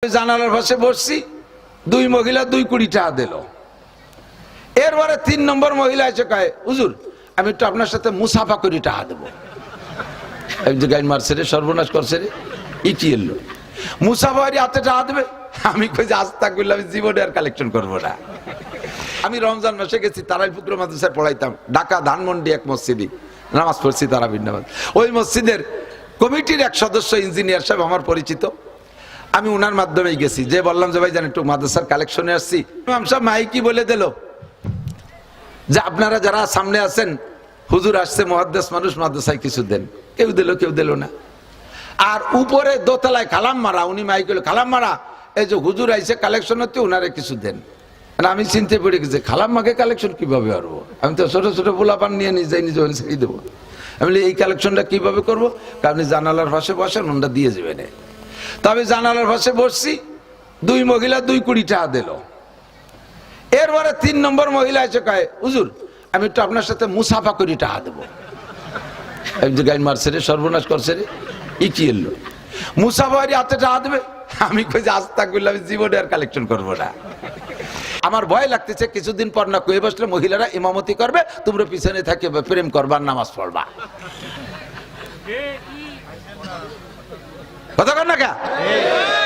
জানালার পাশে বসছি, দুই মহিলা 2 কোটি টাকা দিল। এরপরে 3 নম্বর মহিলা এসে কয়, হুজুর আমি একটু আপনার সাথে মুসাফা করি টাকা দেবো। গাইন মারছে রে, সর্বনাশ করছে রে, ইটি এলো মুসাফারি হাতে টাকা দেবে। আমি কই যে আজ তাক বললাম জীবনে আর কালেকশন করবো না। আমি রমজান মাসে গেছি তারাইপুকুর মাদ্রাসায় পড়াইতাম, ঢাকা ধানমন্ডি এক মসজিদে নামাজ পড়ছি তারাবির নামাজ। ওই মসজিদের কমিটির এক সদস্য ইঞ্জিনিয়ার সাহেব আমার পরিচিত। আমি উনার মাধ্যমেই গেছি, যে বললাম যে ভাই জান একটু মাদ্রাসার কালেকশনে আসছি। ইমাম সাহেব মাইকি বলে দিল যে আপনারা যারা সামনে আছেন, হুজুর আসছে, মুহাদ্দিস মানুষ, মাদ্রাসায় কিছু দেন। কেউ দিল না। আর উপরে দোতলায় কালাম মারা, উনি মাইক হলো কালাম মারা, এই যে হুজুর আইসে কালেকশন হচ্ছে, উনারে কিছু দেন। আমি চিনতে পড়ে গেছি, খালাম মাকে কালেকশন কিভাবে করবো? আমি তো ছোট ছোট পোলাপান নিয়ে নিজে ছেড়ে দেবো। আমি এই কালেকশনটা কিভাবে করবো? আপনি জানালার পাশে বসেন, ওনটা দিয়ে যাবেন। তবে জানালার পাশে বসছি, 2 মহিলা 2 কোটি টাকা দিল। এরপরে 3 নম্বর মহিলা এসে কয়, হুজুর আমি একটু আপনার সাথে মুসাফা করি টাকা দেবো। গাইন মারছে রে, সর্বনাশ করছে রে, ইটি এলো মুসাফারি হাতে টাকা দেবে। আমি কই যে আজ তাক বললাম জীবনে আর কালেকশন করবো না। আমার ভয় লাগতেছে, কিছুদিন পর না কয়ে বসলে মহিলারা ইমামতি করবে, তোমরা পিছনে থাকে প্রেম করবা, নামাজ পড়বা।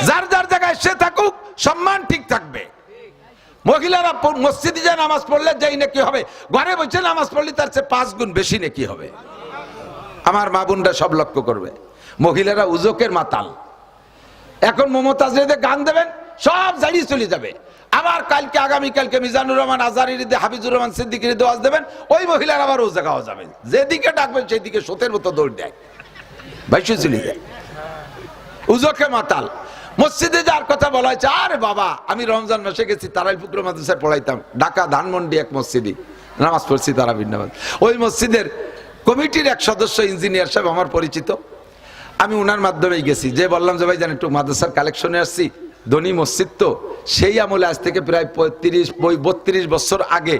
যার যার জায়গায় সে থাকুক, সম্মান ঠিক থাকবে। মহিলারা মসজিদে যায় নামাজ পড়লে যাই নাকি হবে, ঘরে বসে নামাজ পড়লে তার চেয়ে 5 গুণ বেশি নাকি হবে। আমার মা বোনরা সব লক্ষ্য করবে। মহিলারা উজোকের মাতাল। এখন মমতাজ রেদে গান দেবেন, সব জানিয়ে চলে যাবে। আবার কালকে আগামীকালকে মিজানুর রহমান আজহারীর ঈদে, হাফিজুর রহমান সিদ্দিকীর ঈদে ওয়াজ দেবেন, ওই মহিলার আবার ও জায়গাও যাবেন। যেদিকে ডাকবেন সেই দিকে সোতের মতো দৌড় দেয়, ভাইসে চলে যায়। উজোকে মাতাল। মসজিদে যার কথা বলা হয়েছে, আরে বাবা আমি রমজান মাসে গেছি তারাইপুকুর মাদ্রাসায় পড়াইতাম, ঢাকা ধানমন্ডি এক মসজিদে নামাজ পড়ছি তারাবির নামাজ। ওই মসজিদের কমিটির এক সদস্য ইঞ্জিনিয়ার সাহেব আমার পরিচিত। আমি উনার মাধ্যমেই গেছি, যে বললাম যে ভাই জান একটু মাদ্রাসার কালেকশনে আসছি, ধনী মসজিদ তো, সেই আমলে আজ থেকে প্রায় 32 বছর আগে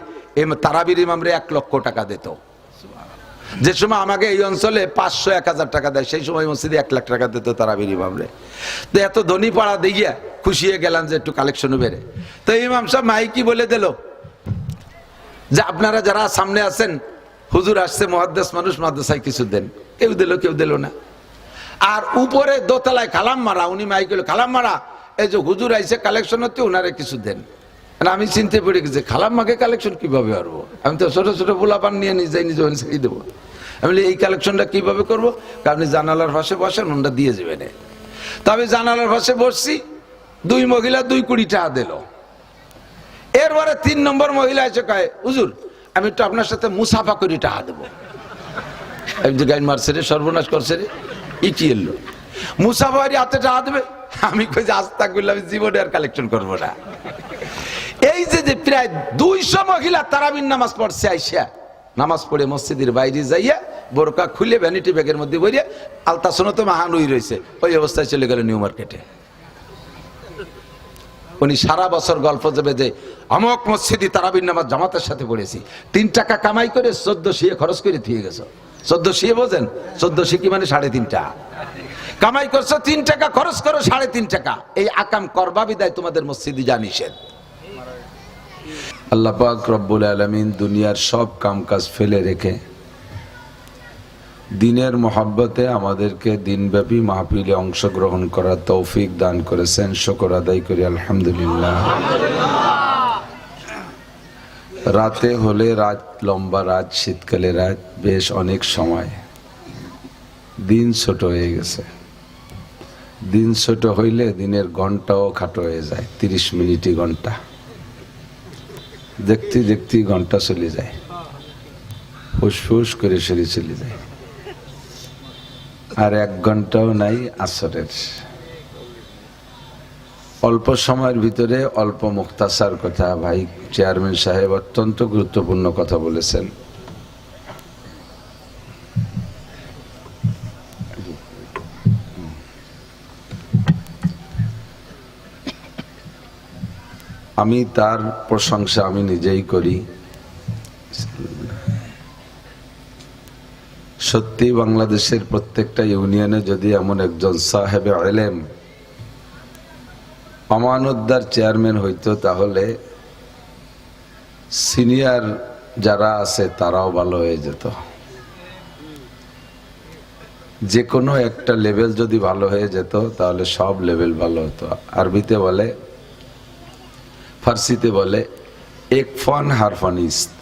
তারাবির ইমামরে 1 লক্ষ টাকা দিত। যে সময় আমাকে এই অঞ্চলে 500-1000 টাকা দেয়, সেই সময় মসজিদে 1 লাখ টাকা দিত তারাবির ইমামরে। তো এত ধনী পাড়া দেখিয়া খুশি হয়ে গেলাম যে একটু কালেকশনও বেড়ে। তো ইমাম সাহেব মাইকি বলে দিল যে আপনারা যারা সামনে আছেন, হুজুর আসছে, মুহাদ্দিস মানুষ, মাদ্রাসায় কিছু দেন। কেউ দিল না। আর উপরে দোতলায় কালাম মারা, উনি মাইক হলো কালাম মারা, এই যে হুজুর আইসে কালেকশন হচ্ছে, উনারে কিছু দেন। আমি চিনতে পড়ে গেছি, খালাম মাকে কালেকশন কিভাবে করবো? আমি তো ছোট ছোট পোলাপান নিয়ে নিজে ছেড়ে দেবো। আমি এই কালেকশনটা কিভাবে করবো? আপনি জানালার পাশে বসেন, ওনটা দিয়ে যাবেন। তবে জানালার পাশে বসছি, 2 মহিলা 2 কোটি টাকা দিল। এরপরে 3 নম্বর মহিলা এসে কয়, হুজুর আমি একটু আপনার সাথে মুসাফা করি টাকা দেবো। গাইন মারছে রে, সর্বনাশ করছে রে, ইটি এলো মুসাফারি হাতে টাকা দেবে। আমি কই যে আজ তাক বললাম জীবনে আর কালেকশন করবো না। এই যে প্রায় 200 মহিলা তারাবির নামাজ পড়ছে, আইসা নামাজ পড়ে মসজিদের বাইরে যাইয়া বোরকা খুলে ভ্যানিটি ব্যাগের মধ্যে বইয়া আলতাসনত মাহানুই রয়েছে, ওই অবস্থায় চলে গেল নিউ মার্কেটে। উনি সারা বছর গল্প যাবে যে অমক মসজিদে তারাবির নামাজ জামাতের সাথে পড়েছি, 3 টাকা কামাই করে 1400 খরচ করে দিয়ে গেছো। 1400 বোঝেন? 1400 কি মানে 3.5 টাকা কামাই করছো, 3 টাকা খরচ করো, 3.5 টাকা। এই আকাম করবা বিদায় তোমাদের মসজিদে যা নিষেধ। আল্লাহ পাক রব্বুল আলামিন দুনিয়ার সব কামকাজ ফেলে রেখে দিনের মহব্বতে আমাদেরকে দিনব্যাপী মাহফিলে অংশগ্রহণ করার তৌফিক দান করেছেন। শুকর আদায় করি আলহামদুলিল্লাহ। রাতে হলে রাত, লম্বা রাত, শীতকালে রাত, বেশ অনেক সময়। দিন ছোট হয়ে গেছে। দিন ছোট হইলে দিনের ঘন্টাও খাটো হয়ে যায়। 30 মিনিটই ঘন্টা, দেখতে দেখতে ঘন্টা চলে যায়, ফুসফুস করে সেরে চলে যায়। আর 1 ঘন্টাও নাই আসরের। অল্প সময়ের ভিতরে অল্প মুখতাসার কথা। ভাই চেয়ারম্যান সাহেব অত্যন্ত গুরুত্বপূর্ণ কথা বলেছেন। আমি তার প্রশংসা আমি নিজেই করি। সত্যি বাংলাদেশের প্রত্যেকটা ইউনিয়নে যদি এমন একজন সাহেবে ইলম আমানতদার চেয়ারম্যান হইতো তাহলে সিনিয়র যারা আছে তারাও ভালো হয়ে যেত। যে কোনো একটা লেভেল যদি ভালো হয়ে যেত তাহলে সব লেভেল ভালো হতো। আরবিতে বলে, ফার্সিতে বলে এক ফান হারফানিস্ত।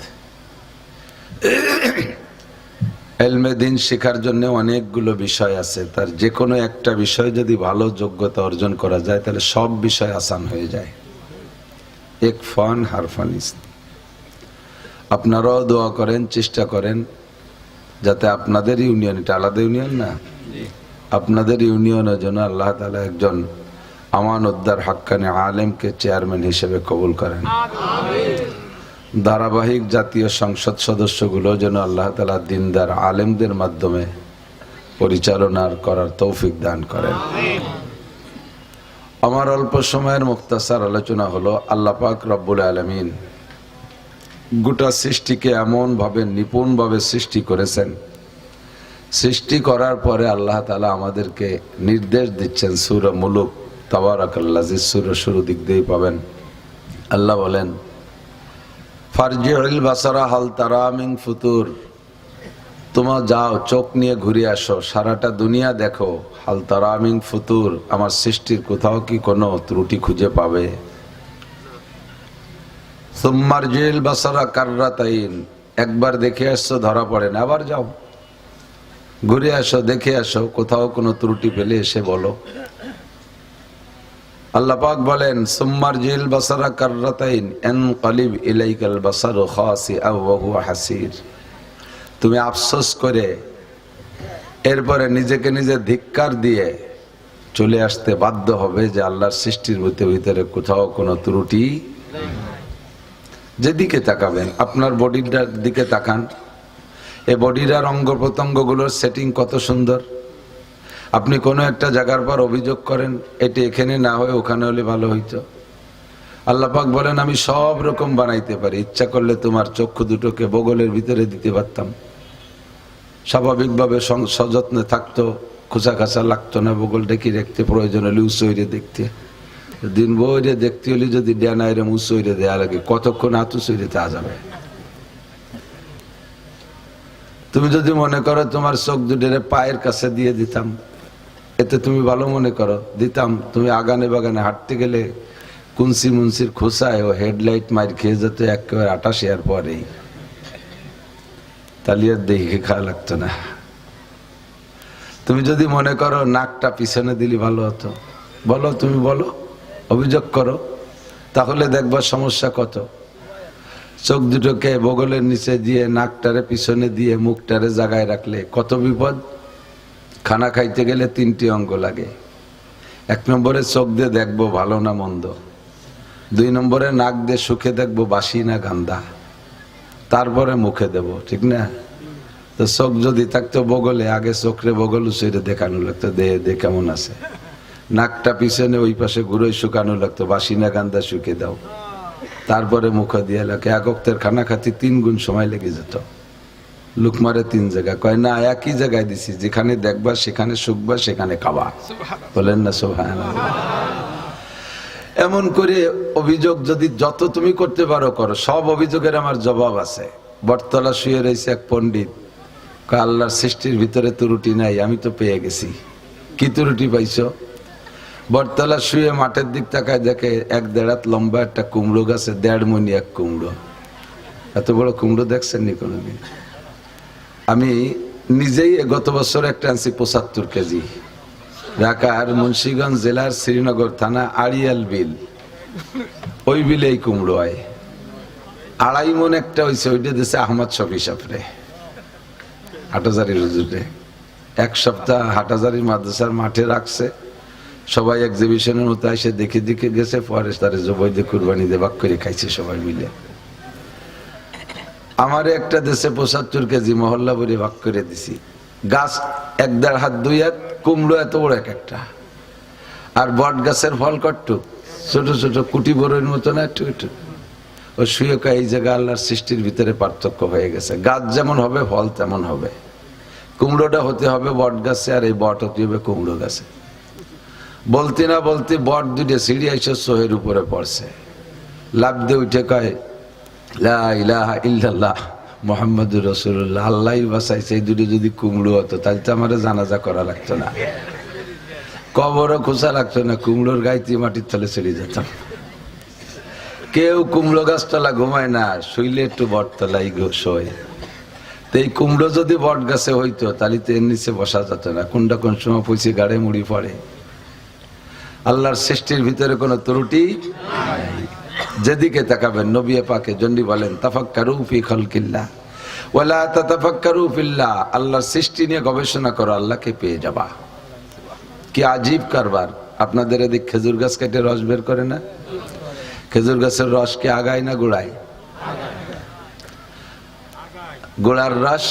এলমে দিন শেখার জন্য অনেকগুলো বিষয় আছে, তার যে কোনো একটা বিষয় যদি ভালো যোগ্যতা অর্জন করা যায় তাহলে সব বিষয় আসান হয়ে যায়। এক ফান হারফানিস্ত। আপনারাও দোয়া করেন, চেষ্টা করেন যাতে আপনাদের ইউনিয়ন, এটা আলাদা ইউনিয়ন না, আপনাদের ইউনিয়নের জন্য আল্লাহ তাআলা একজন আমানতদার হাক্কানি আলেমকে চেয়ারম্যান হিসেবে কবুল করেন। ধারাবাহিক জাতীয় সংসদ সদস্যগুলো যেন আল্লাহ তাআলা দিনদার আলেমদের মাধ্যমে পরিচালনা করার তৌফিক দান করেন। আমার অল্প সময়ের মুখতাসার আলোচনা হলো, আল্লাহ পাক রব্বুল আলামিন গোটা সৃষ্টিকে এমন ভাবে নিপুণভাবে সৃষ্টি করেছেন, সৃষ্টি করার পরে আল্লাহ তাআলা আমাদেরকে নির্দেশ দিচ্ছেন। সূরা মুলুক তাবারাকাল্লাযী সূরা শুরু দিক দিয়ে পাবেন। আল্লাহ বলেন, ফারজিউল বাসারা হাল তারা মিন ফুতুর, তোমরা যাও চোখ নিয়ে ঘুরে আসো, সারাটা দুনিয়া দেখো। হাল তারা মিন ফুতুর, আমার সৃষ্টির কোথাও কি কোনো ত্রুটি খুঁজে পাবে? সুম্মারজিল বাসারা কাররাতাইন, একবার দেখে আসছো ধরা পড়ে না, আবার যাও ঘুরে আসো, দেখে আসো, কোথাও কোনো ত্রুটি পেলে এসে বলো। আল্লাহ পাক বলেন, সুম্মারজিল বাসারা কাররাতাইন ইনকালিব ইলাইকাল বাসারু খাসিআ ওয়া হুয়া হাসির, তুমি আফসোস করে এরপরে নিজেকে নিজে ধিক্কার দিয়ে চলে আসতে বাধ্য হবে যে আল্লাহর সৃষ্টির ভিতরে কোথাও কোনো ত্রুটি। যেদিকে তাকাবেন, আপনার বডিটার দিকে তাকান, এই বডিটার অঙ্গ প্রত্যঙ্গগুলোর সেটিং কত সুন্দর। আপনি কোনো একটা জায়গার পর অভিযোগ করেন, এটি এখানে না হয়ে ওখানে হলে ভালো হইতো। আল্লাহ পাক বলেন, আমি সব রকম বানাইতে পারি, ইচ্ছা করলে তোমার চক্ষু দুটোকে বগলের ভিতরে দিতে পারতাম, স্বাভাবিকভাবে সযত্নে থাকতো, খোঁচা খাঁচা লাগতো না, বগল ডেকে রাখতে, প্রয়োজন হলে উঁচুইরে দেখতে, দিন বইরে দেখতে হলে যদি ডেনাইরে উঁচুইরে দেয়া লাগে, কতক্ষণ হাত উঁচুইরে তা যাবে। তুমি যদি মনে করো তোমার চোখ দুটোরে পায়ের কাছে দিয়ে দিতাম, এতে তুমি ভালো মনে করো, দিতাম, তুমি আগানে বাগানে হাঁটতে গেলে কুনসি মুন্সির খোসায় ও হেডলাইট মার খেয়ে যেত একেবারে 88 এর পরেই, তাহলে আর দেখে খাওয়া লাগতো না। তুমি যদি মনে করো নাকটা পিছনে দিলি ভালো হতো, বলো, তুমি বলো, অভিযোগ করো, তাহলে দেখবা সমস্যা কত। চোখ দুটোকে বগলের নিচে দিয়ে, নাকটারে পিছনে দিয়ে, মুখটারে জাগায় রাখলে কত বিপদ। খানা খাইতে গেলে 3টি অঙ্গ লাগে। 1 নম্বরে চোখ দিয়ে দেখবো ভালো না মন্দ, 2 নম্বরে নাক দিয়ে সুখে দেখবো বাসি না গান্দা, তারপরে মুখে দেব, ঠিক না? তো চোখ যদি থাকতো বগলে, আগে চোখরে বগল উচেরে দেখানো লাগতো, দে কেমন আছে। নাকটা পিছনে ওই পাশে ঘুরে শুকানো লাগতো, বাসি না গান্দা শুকে দাও, তারপরে মুখে দিয়ে লাগে। এক ওক্তের খানা খাতি 3 গুণ সময় লেগে যেত। লুকমারে 3 জায়গা, কয় না একই জায়গায় দিছি, যেখানে দেখবা সেখানে শুকবা, সেখানে খাবা। বলেন না সুবহানাল্লাহ। এমন করে অভিযোগ যদি যত তুমি করতে পারো করো, সব অভিযোগের আমার জবাব আছে। বটতলা শুয়ে রয়েছে এক পণ্ডিত, কয় আল্লাহর সৃষ্টির ভিতরে ত্রুটি নাই, আমি তো পেয়ে গেছি। কি ত্রুটি পাইছো? বটতলা শুয়ে মাঠের দিক তাকায় দেখে 1-1.5 হাত লম্বা একটা কুমড়ো গাছে 1.5 মণি এক কুমড়ো। এত বড় কুমড়ো দেখছেন নি কোনোদিন? আমি নিজেই গত বছর একটা আনছি 75 কেজি, ঢাকার মুন্সিগঞ্জ জেলার শ্রীনগর থানা আড়িয়াল বিল, ওই বিলে এই কুমড়ো হয়। 2.5 মণ একটা হয়েছে, ওইটা দিয়েছে আহমদ শফি সাফরে হাটাজারির হুজুরে। 1 সপ্তাহ হাটাজারির মাদ্রাসার মাঠে রাখছে, সবাই এক্সিবিশনের মতো এসে দেখে দেখে গেছে, পরে তারে জবাই দিয়ে কুরবানি দিয়ে ভাগ করে খাইছে সবাই মিলে। আমার একটা দেশে 75 কেজি মহল্লা ভরে ভাগ করে দিছি। গাছ 1-1.5 হাত 2 হাত, কুমড়ো এত বড় একটা। আর বট গাছের ফল কট্টু ছোট ছোট কুটি বড়ের মতো না, একটু একটু। ও শুয়ে কয় এই জায়গা আল্লাহর সৃষ্টির ভিতরে পার্থক্য হয়ে গেছে। গাছ যেমন হবে ফল তেমন হবে। কুমড়োটা হতে হবে বট গাছে, আর এই বট হতে হবে কুমড়ো গাছে। বলতে না বলতে বট দুটো সিঁড়ি এসে সোহের উপরে পড়ছে, লাফ দিয়ে উঠে কয় লা ইলাহা ইল্লাল্লাহ মুহাম্মাদুর রাসূলুল্লাহ, আল্লাহই বাঁচাইছে। এই দুটো যদি কুমড়ো হতো তাহলে তো আমার জানাজা করা লাগতো না, কবরও খোঁচা লাগতো না, কুমড়োর গাইতে মাটির তলে চলে যেতাম। কেউ কুমড়ো গাছতলা ঘুমায় না, শুইলে একটু বটতলাই শোয়। তো এই কুমড়ো যদি বট গাছে হইতো তাহলে তো এর নিচে বসা যেত না, কোনটা কোন সময় পৌঁছে গাড়ে মুড়ি পড়ে। আল্লাহর সৃষ্টির ভিতরে কোনো ত্রুটি নাই। যেদিকে তাকাবেন নবী পাকে জন্যই বলেন তাফাক্কারু ফি খালকিল্লাহ ওয়ালা তাতাফাক্কারু ফিল্লাহ, আল্লাহর সৃষ্টি নিয়ে গবেষণা করো, আল্লাহকে পেয়ে যাবা। কি আজীব কারবার! আপনাদের এদিক খেজুর গাছ কেটে রস বের করে না? খেজুর গাছের রস কি আগায় না গোড়ায়? গোড়ার রস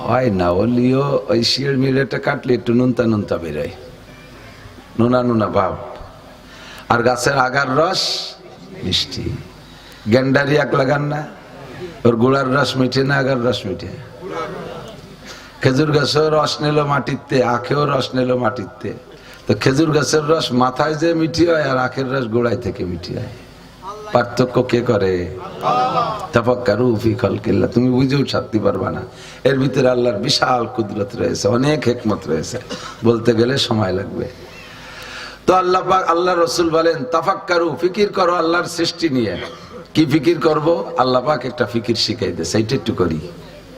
হয় না, ওলিও ওই শিয়ের মিলেটা কাটলে একটু নুনতা নুনতা বেরোয়, নুনা নুনা ভাব। আর গাছের আগার রস মিষ্টি। গেন্ডারি এক লাগান না, ওর গোড়ার রস মিঠে না আগার রস মিঠে? খেজুর গাছেও রস নিল মাটিতে, আখেও রস নিল মাটিতে। তো খেজুর গাছের রস মাথায় যে মিঠি হয় আর আখের রস গোড়ায় থেকে মিঠি হয়। পার্থক্য কে করে? তাফাক্কারু ফি খালকিল্লাহ। তুমি বুঝেও ছাড়তে পারবা না, এর ভিতরে আল্লাহর বিশাল কুদরত রয়েছে, অনেক হিকমত রয়েছে, বলতে গেলে সময় লাগবে। তো আল্লাহ পাক, আল্লাহ রসুল বলেন তাফাক্কারু, ফিকির করো আল্লাহর সৃষ্টি নিয়ে। কি ফিকির করব? আল্লাহ পাক একটা ফিকির শিখাই দেয়, সেইটা একটু করি।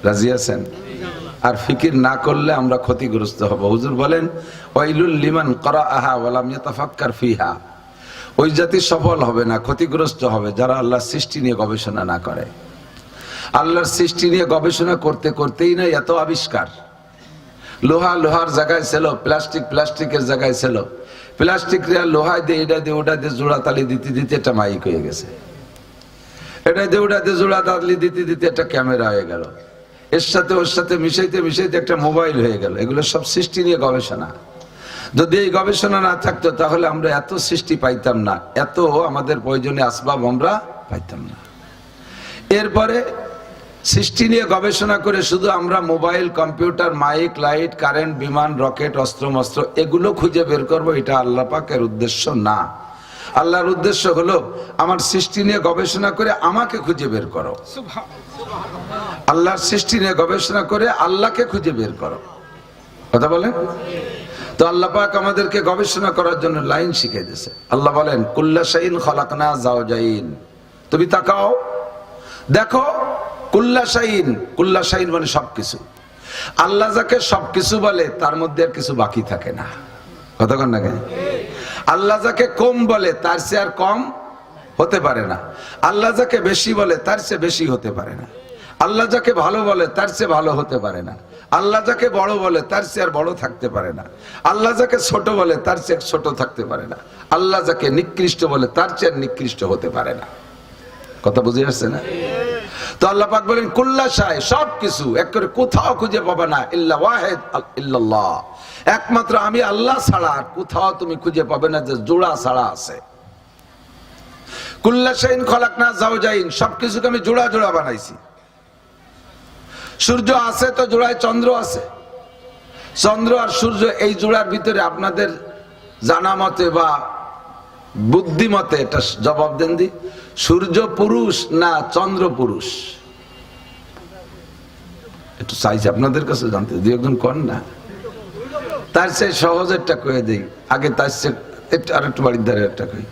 রাজি আছেন? আর ফিকির না করলে আমরা ক্ষতিগ্রস্ত হব। হুজুর বলেন ওয়াইলুল লিমান ক্বারাআহা ওয়া লাম ইয়াতাফাক্কার ফিহা, ওই জাতি সফল হবে না, ক্ষতিগ্রস্ত হবে যারা আল্লাহর সৃষ্টি নিয়ে গবেষণা না করে। আল্লাহর সৃষ্টি নিয়ে গবেষণা করতে করতেই না এত আবিষ্কার। লোহা লোহার জায়গায় ছিল, প্লাস্টিক প্লাস্টিকের জায়গায় ছিল, প্লাস্টিক লোহায় দিয়ে এটা দিয়ে ওটা দিয়ে জোড়া তালি দিতে দিতে একটা মাইক হয়ে গেছে, এটা দিয়ে ওটা দিয়ে জোড়া তালি দিতে দিতে একটা ক্যামেরা হয়ে গেল, এর সাথে ওর সাথে মিশাইতে মিশাইতে একটা মোবাইল হয়ে গেল। এগুলো সব সৃষ্টি নিয়ে গবেষণা। যদি এই গবেষণা না থাকতো তাহলে আমরা এত সৃষ্টি পাইতাম না, এত আমাদের প্রয়োজনীয় আসবাব আমরা পাইতাম না। এরপরে সৃষ্টি নিয়ে গবেষণা করে শুধু আমরা mobile, computer, mic, light, current, বিমান, রকেট, অস্ত্র এগুলো খুঁজে বের করবো, এটা আল্লাহ পাকের উদ্দেশ্য না। আল্লাহর উদ্দেশ্য হলো আমার সৃষ্টি নিয়ে গবেষণা করে আমাকে খুঁজে বের করো। আল্লাহর সৃষ্টি নিয়ে গবেষণা করে আল্লাহকে খুঁজে বের করো। কথা বলেন? তো আল্লাহ পাক আমাদেরকে গবেষণা করার জন্য লাইন শিখিয়ে দিয়েছে। আল্লাহ বলেন কুল্লা শাইইন খালাকনা যাওজাইন। তুমি তাকাও, দেখো, কুল্লা শাইইন মানে সবকিছু। আল্লাহ যাকে সবকিছু বলে তার মধ্যে আর কিছু বাকি থাকে না। কথা কন না কেন? আল্লাহ যাকে কম বলে তার চেয়ে আর কম হতে পারে না। আল্লাহ যাকে বেশি বলে তার চেয়ে বেশি হতে পারে না। আল্লাহ যাকে ভালো বলে তার চেয়ে ভালো হতে পারে না। আল্লাহ যাকে বড় বলে তার চেয়ে আর বড় থাকতে পারে না। আল্লাহ যাকে ছোট বলে তার চেয়ে ছোট থাকতে পারে না। আল্লাহ যাকে নিকৃষ্ট বলে তার চেয়ে নিকৃষ্ট হতে পারে না। কথা বুঝে আসছে না? তো আল্লাহ পাক বলেন কুল্লা শাই, সবকিছু এক করে কোথাও খুঁজে পাবে না ইল্লা ওয়াহিদ ইল্লাল্লাহ, একমাত্র আমি আল্লাহ ছাড়া আর কোথাও তুমি খুঁজে পাবে না যে জোড়া ছাড়া আছে। কুল্লা শাইইন খালাকনা যাওজাইন, সবকিছুকে আমি জোড়া জোড়া বানাইছি। সূর্য আছে তো জোড়ায় চন্দ্র আছে। চন্দ্র আর সূর্য এই জোড়ার ভিতরে আপনাদের জানা মতে বা বুদ্ধি মতে এটা জবাব দেন দি, সূর্য পুরুষ না চন্দ্র পুরুষ? একটু চাইছি আপনাদের কাছে জানতে, দুই একজন কন না। তার চেয়ে সহজ একটা কয়ে দিই আগে, তার চেয়ে একটু আর একটু বাড়ির ধারে একটা কই।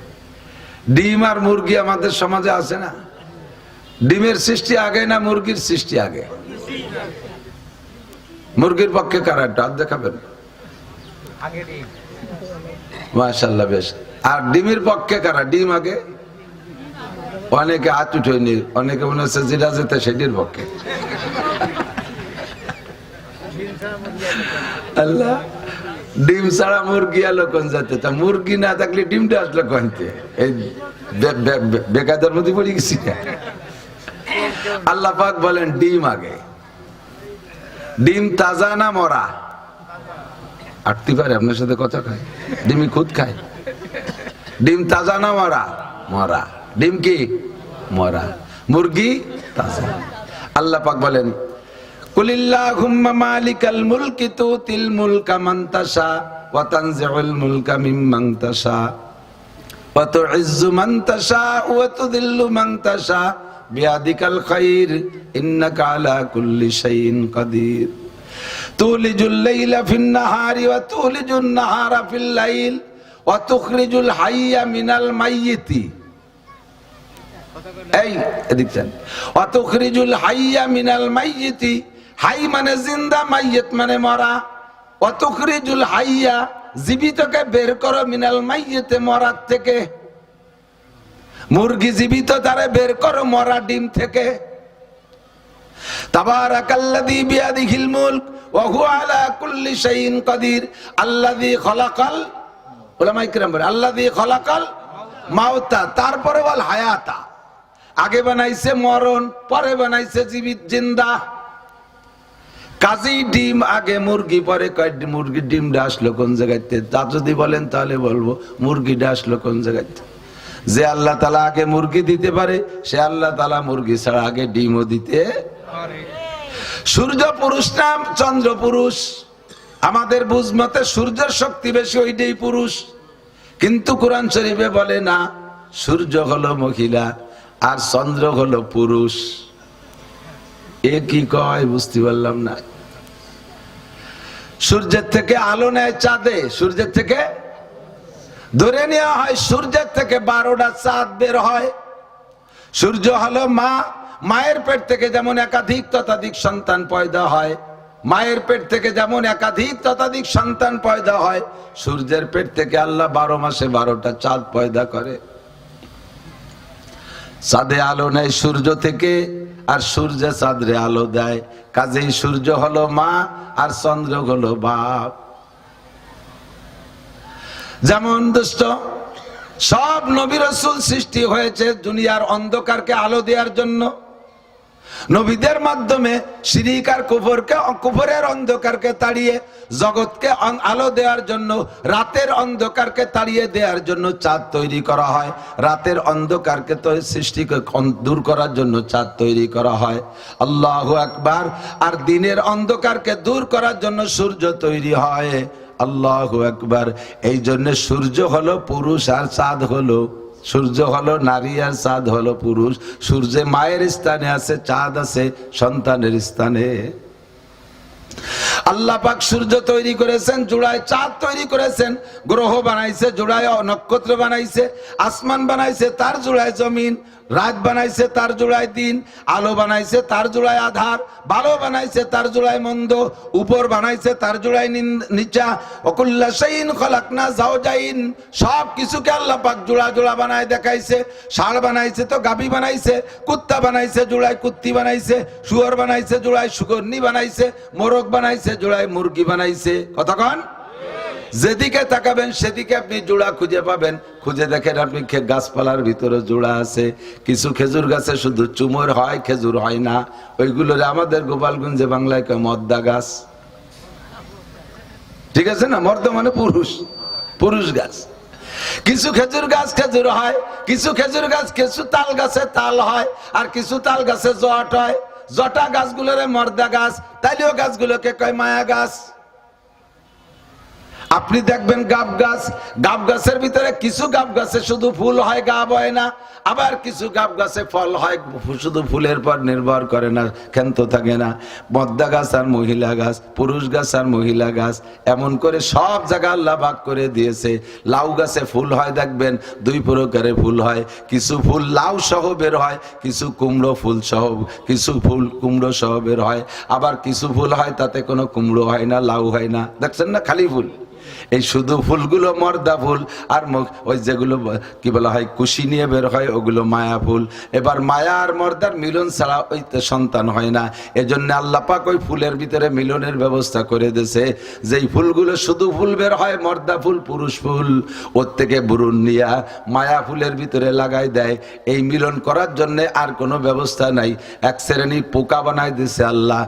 ডিম আর মুরগি আমাদের সমাজে আছে না? ডিমের সৃষ্টি আগে না মুরগির সৃষ্টি আগে? মুরগির পক্ষে কারা একটা হাত দেখাবেন? মাশাআল্লাহ, বেশ। আর ডিমের পক্ষে কারা? ডিম আগে? অনেকে হাত উঠেনি, অনেকে মনে হচ্ছে যেটা যেতে সেটির পক্ষে। আল্লাহ, ডিম ছাড়া মুরগি আলো কোন যাতে? তা মুরগি না থাকলে ডিমটা আসলো কোনতে? এই বেকায়দার মধ্যে পড়ে গেছি। আল্লাহ পাক বলেন ডিম আগে। ডিম তাজা না মরা? আটতে পারে আপনার সাথে কথা খায়? ডিমি খুদ খায়। ডিম তাজা না মরা? মরা। ডিম কি? মরা। মুরগি তাজা। আল্লাহ পাক বলেন কুলিল্লাহুম্মা মালিকাল মুলকি তুতিল মুলকা মান তাশা ওয়া তানজিউল মুলকা মিম্মান তাশা ওয়া তুইজ্জু মান তাশা ওয়া তুযিল্লু মান তাশা বিয়াদিকাল খায়র ইন্নাকা আলা কুল্লি শাইইন কাদির তুলিজুল লাইলা ফিন নাহারি ওয়া তুলিজুন নাহারা ফিল লাইল ওয়া তুখরিজুল হাইয়া মিনাল মাইয়িতি এই এদিকটান ওয়া তুখরিজুল হাইয়া মিনাল মাইয়িতি হাই মানে জিন্দা মাইয়িত মানে মরা ওয়া তুখরিজুল হাইয়া জীবিতকে বের করো মিনাল মাইয়িতে মরার থেকে মুরগি জীবিত তারে বের করো মরা ডিম থেকে তাবারাকাল্লাযী বিয়াদিহিল মুলক ওয়া হুয়া আলা কুল্লি শাইইন কাদির আল্লাযী খালাকাল উলামায়ে কিরাম বলে আল্লাযী খালাকাল মাউতা তারপরে বল হায়াতা আগে বানাইছে মরণ পরে বানাইছে জীবিত জিন্দা কাজী ডিম আগে মুরগি পরে কয়টি মুরগির ডিমটা আসলো কোন জায়গাতে তা যদি বলেন তাহলে বলবো মুরগিটা আসলো কোন জায়গাতে যে আল্লাহ তাআলা আগে মুরগি দিতে পারে সে আল্লাহ তাআলা মুরগি ছাড়া আগে ডিমও দিতে পারে সূর্য পুরুষ না চন্দ্র পুরুষ আমাদের বুঝ মতে সূর্যের শক্তি বেশি ওইটাই পুরুষ কিন্তু কোরআন শরীফে বলে না সূর্য হলো মহিলা আর চন্দ্র হলো পুরুষ এ কি কয় বুঝতে পারলাম না সূর্যের থেকে আলো নেয় চাঁদে সূর্যের থেকে ধরে নেওয়া হয় সূর্যের থেকে 12টা চাঁদ বের হয় সূর্য হলো মা মায়ের পেট থেকে যেমন একাধিক ততোধিক সন্তান পয়দা হয় মায়ের পেট থেকে যেমন একাধিক ততোধিক সন্তান পয়দা হয় সূর্যের পেট থেকে আল্লাহ 12 মাসে 12টা চাঁদ পয়দা করে চাঁদে আলো নেয় সূর্য থেকে আর সূর্য চাঁদরে আলো দেয় কাজেই সূর্য হলো মা আর চন্দ্র হলো বাপ যেমন দুষ্ট সব নবী রাসূল সৃষ্টি হয়েছে দুনিয়ার অন্ধকারকে আলো দেওয়ার জন্য নবীদের মাধ্যমে শিরক আর কুফরের অন্ধকারকে তাড়িয়ে জগৎকে আলো দেওয়ার জন্য রাতের অন্ধকারকে তাড়িয়ে দেওয়ার জন্য চাঁদ তৈরি করা হয় রাতের অন্ধকারকে তো সৃষ্টি দূর করার জন্য চাঁদ তৈরি করা হয় আল্লাহু আকবার আর দিনের অন্ধকারকে দূর করার জন্য সূর্য তৈরি হয় আল্লাহু আকবার এই জন্য সূর্য হলো পুরুষ আর চাঁদ হলো সূর্য হলো নারী আর চাঁদ হলো পুরুষ সূর্যে মায়ের স্থানে আছে চাঁদ আছে সন্তানের স্থানে আল্লাহ পাক সূর্য তৈরি করেছেন জোড়ায় চাঁদ তৈরি করেছেন গ্রহ বানাইছে জোড়ায় নক্ষত্র বানাইছে আসমান বানাইছে তার জোড়ায় জমিন রাত বানাইছে তার জোড়ায় দিন আলো বানাইছে তার জোড়ায় আধার ভালো বানাইছে তার জোড়ায় মন্দ উপর বানাইছে তার জোড়ায় নিচা ওয়াকুল্লা শাইইন খালাকনা যাওজাইন সব কিছুকে আল্লাহ পাক জোড়া জোড়া বানায় দেখাইছে ষাঁড় বানাইছে তো গাভী বানাইছে কুত্তা বানাইছে জোড়ায় কুত্তি বানাইছে শুয়োর বানাইছে জোড়ায় শুকরনি বানাইছে মোরগ বানাইছে জোড়ায় মুরগি বানাইছে কতক্ষণ যেদিকে তাকাবেন সেদিকে আপনি জোড়া খুঁজে পাবেন খুঁজে দেখেন আপনি গাছপালার ভিতরে জোড়া আছে কিছু খেজুর গাছে শুধু চুমর হয় খেজুর হয় না ওইগুলোর আমাদের গোপালগঞ্জে বাংলায় কয় মদ্দা গাছ ঠিক আছে না মর্দ মানে পুরুষ পুরুষ গাছ কিছু খেজুর গাছ খেজুর হয় কিছু খেজুর গাছ কিছু তাল গাছে তাল হয় আর কিছু তাল গাছে জট হয় জটা গাছগুলোরে মর্দা গাছ তাইলেও গাছগুলোকে কয় মায়া গাছ আপনি দেখবেন গাব গাছের ভিতরে কিছু গাব গাছে শুধু ফুল হয় গাব হয় না আবার কিছু গাব গাছে ফল হয় শুধু ফুলের পর নির্ভর করে না ক্ষান্ত থাকে না মদ্দা গাছ আর মহিলা গাছ পুরুষ গাছ আর মহিলা গাছ এমন করে সব জায়গা আল্লাহ ভাগ করে দিয়েছে লাউ গাছে ফুল হয় দেখবেন দুই প্রকারের ফুল হয় কিছু ফুল লাউ সহ বের হয় কিছু কুমড়ো ফুল সহ কিছু ফুল কুমড়ো সহ বের হয় আবার কিছু ফুল হয় তাতে কোনো কুমড়ো হয় না লাউ হয় না দেখছেন না খালি ফুল এই শুধু ফুলগুলো মর্দা ফুল আর ওই যেগুলো কি বলা হয় কুশি নিয়ে বের হয় ওগুলো মায়া ফুল এবার মায়া আর মর্দার মিলন ছাড়া ওই সন্তান হয় না এজন্য আল্লাহ পাক ওই ফুলের ভিতরে মিলনের ব্যবস্থা করে দিয়েছে যেই ফুলগুলো শুধু ফুল বের হয় মর্দা ফুল পুরুষ ফুল ওর থেকে বুরুন নিয়া মায়া ফুলের ভিতরে লাগাই দেয় এই মিলন করার জন্য আর কোনো ব্যবস্থা নাই এক শ্রেণী পোকা বানাই দিয়েছে আল্লাহ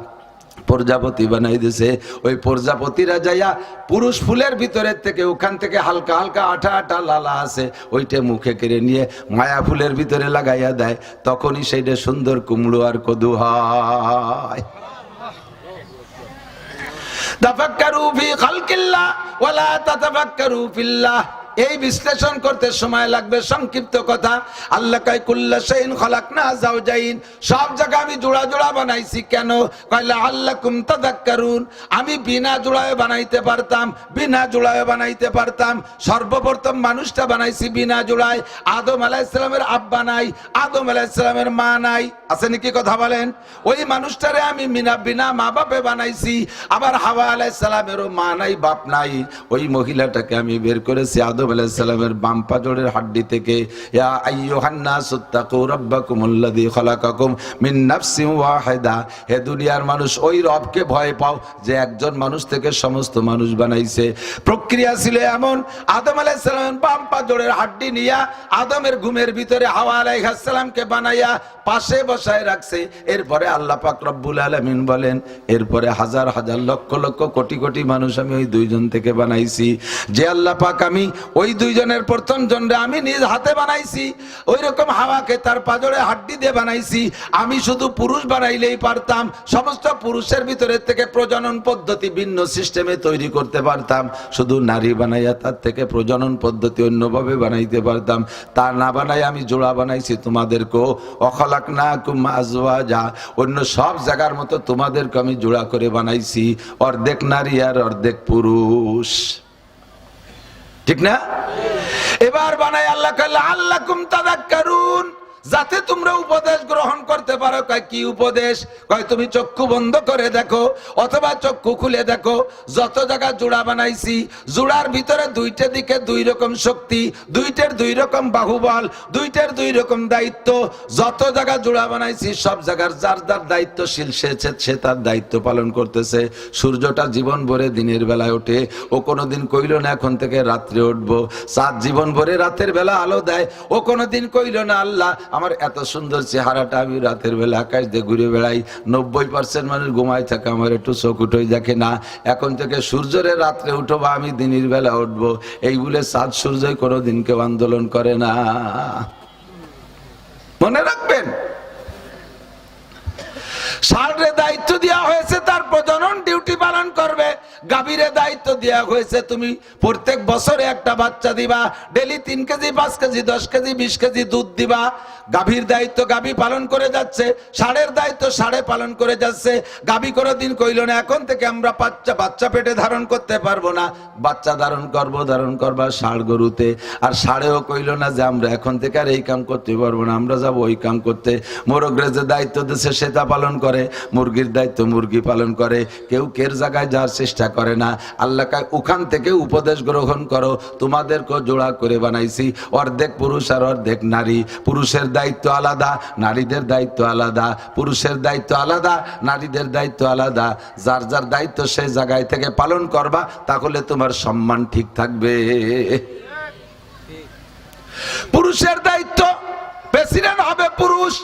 প্রজাপতি বানাই দিয়েছে ওই প্রজাপতিরা যাইয়া পুরুষ ফুলের ভিতরের থেকে ওখান থেকে হালকা হালকা আঠা আঠা লালা আছে ওইটা মুখে কেড়ে নিয়ে মায়া ফুলের ভিতরে লাগাইয়া দেয় তখনই সেইটা সুন্দর কুমড়ো আর কদু হয় তাফাক্কারু ফি খালকিল্লাহ ওয়ালা তাতাফাক্কারু ফিল্লাহ। এই বিশ্লেষণ করতে সময় লাগবে। সংক্ষিপ্ত কথা, আল্লাহ কয় কুল্লা শাইইন খালাকনা যাওজাইন, সব জায়গা আমি জোড়া জোড়া বানাইছি কেন? কয়লা আল্লাকুম তাযাক্কারুন, আমি বিনা জোড়ায় বানাইতে পারতাম, বিনা জোড়ায় বানাইতে পারতাম। সর্বপ্রথম মানুষটা বানাইছি বিনা জোড়ায়। আদম আলাইহিস সালামের আব্বা নাই, আদম আলাইহিস সালামের মা নাই, আছে নাকি কথা বলেন? ওই মানুষটারে আমি বিনা মা বাপে বানাইছি। আবার হাওয়া আলাইহিস সালামেরও মা নাই, বাপ নাই। ওই মহিলাটাকে আমি বের করেছি আদম আলাইহিস সালামের বাম পাজরের হাড্ডি থেকে। ইয়া আইয়ুহান নাসু তাকু রাব্বাকুমুল্লাযী খালাকাকুম মিন নাফসিন ওয়াহিদা, হে দুনিয়ার মানুষ ওই রবকে ভয় পাও যে একজন মানুষ থেকে সমস্ত মানুষ বানাইছে। প্রক্রিয়া ছিল এমন, আদম আলাইহিস সালামের বাম পাজরের হাড্ডি নিয়া আদমের ঘুমের ভিতরে হাওয়া আলাইহিস সালামকে বানাইয়া পাশে বসায় রাখছে। এরপরে আল্লাহ পাক রব্বুল আলামিন বলেন, এরপরে হাজার হাজার লক্ষ লক্ষ কোটি কোটি মানুষ আমি ওই দুইজন থেকে বানাইছি। যে আল্লাহ পাক আমি ওই দুইজনের প্রথম জনরে আমি নিজ হাতে বানাইছি, ওই রকম হাওয়াকে তার পাজরে হাড্ডি দিয়ে বানাইছি। আমি শুধু পুরুষ বানাইলেই পারতাম, সমস্ত পুরুষের ভিতরে থেকে প্রজনন পদ্ধতি ভিন্ন সিস্টেমে তৈরি করতে পারতাম। শুধু নারী বানাইয়া তার থেকে প্রজনন পদ্ধতি অন্যভাবে বানাইতে পারতাম। তা না বানাই আমি জোড়া বানাইছি তোমাদেরকেও। অখলাকনাকুম আজওয়াজা, অন্য সব জায়গার মতো তোমাদেরকে আমি জোড়া করে বানাইছি, অর্ধেক নারী আর অর্ধেক পুরুষ, ঠিক না? এবার বানাই আল্লাহ কইলা আল্লাকুম তাযাক্কারুন, যাতে তোমরা উপদেশ গ্রহণ করতে পারো। কয় কি উপদেশ? কয় তুমি চক্ষু বন্ধ করে দেখো অথবা চক্ষু খুলে দেখো, যত জায়গা জোড়া বানাইছি, জোড়ার ভিতরে দুইটা দিকে দুই রকম শক্তি, দুইটার দুই রকম বাহুবল, দুইটার দুই রকম দায়িত্ব। যত জায়গা জোড়া বানাইছি সব জায়গার যার যার দায়িত্বশীল সে তার দায়িত্ব পালন করতেছে। সূর্যটা জীবন ভরে দিনের বেলায় ওঠে, ও কোনোদিন কইল না এখন থেকে রাত্রে উঠবো। চাঁদ জীবন ভরে রাতের বেলা আলো দেয়, ও কোনোদিন কইল না আল্লাহ আমার এত সুন্দর চেহারাটা আমি রাতের বেলা আকাশ দিয়ে ঘুরে বেড়াই, 90% মানুষ ঘুমায় থাকে, আমার একটু চোখ উঠোই দেখে না, এখন থেকে সূর্যরে রাত্রে উঠো বা আমি দিনের বেলা উঠবো। এই বলে চাঁদ সূর্যই কোনোদিন কেউ আন্দোলন করে না। মনে রাখবেন, ষাঁড়রে দায়িত্ব দেওয়া হয়েছে তার প্রজনন ডিউটি পালন করবে। গাভীরে দায়িত্ব দেওয়া হয়েছে তুমি প্রত্যেক বছরে একটা বাচ্চা দিবা, daily 3 KG 5 KG 10 KG 20 KG দুধ দিবা। গাভীর দায়িত্ব গাভী পালন করে যাচ্ছে, ষাঁড়ের দায়িত্ব ষাঁড়ে পালন করে যাচ্ছে। গাভী কোনোদিন কইল না এখন থেকে আমরা বাচ্চা পেটে ধারণ করতে পারবো না, বাচ্চা ধারণ করবা ষাঁড় গরুতে। আর ষাঁড়েও কইল না যে আমরা এখন থেকে আর এই কাম করতে পারবো না, আমরা যাবো ওই কাম করতে। মোরগরে যে দায়িত্ব দিচ্ছে সেটা পালন করে, মুরগির দায়িত্ব মুরগি পালন করে। কেউ কের জায়গায় যাওয়ার চেষ্টা করে না। আল্লাহ কয় ওখান থেকে উপদেশ গ্রহণ করো, তোমাদেরকে জোড়া করে বানাইছি, অর্ধেক পুরুষ আর অর্ধেক নারী। পুরুষের দায়িত্ব আলাদা, নারীদের দায়িত্ব আলাদা। পুরুষের দায়িত্ব আলাদা, নারীদের দায়িত্ব আলাদা। যার যার দায়িত্ব সেই জায়গায় থেকে পালন করবা, তাহলে তোমার সম্মান ঠিক থাকবে। পুরুষের দায়িত্ব, প্রেসিডেন্ট হবে পুরুষ,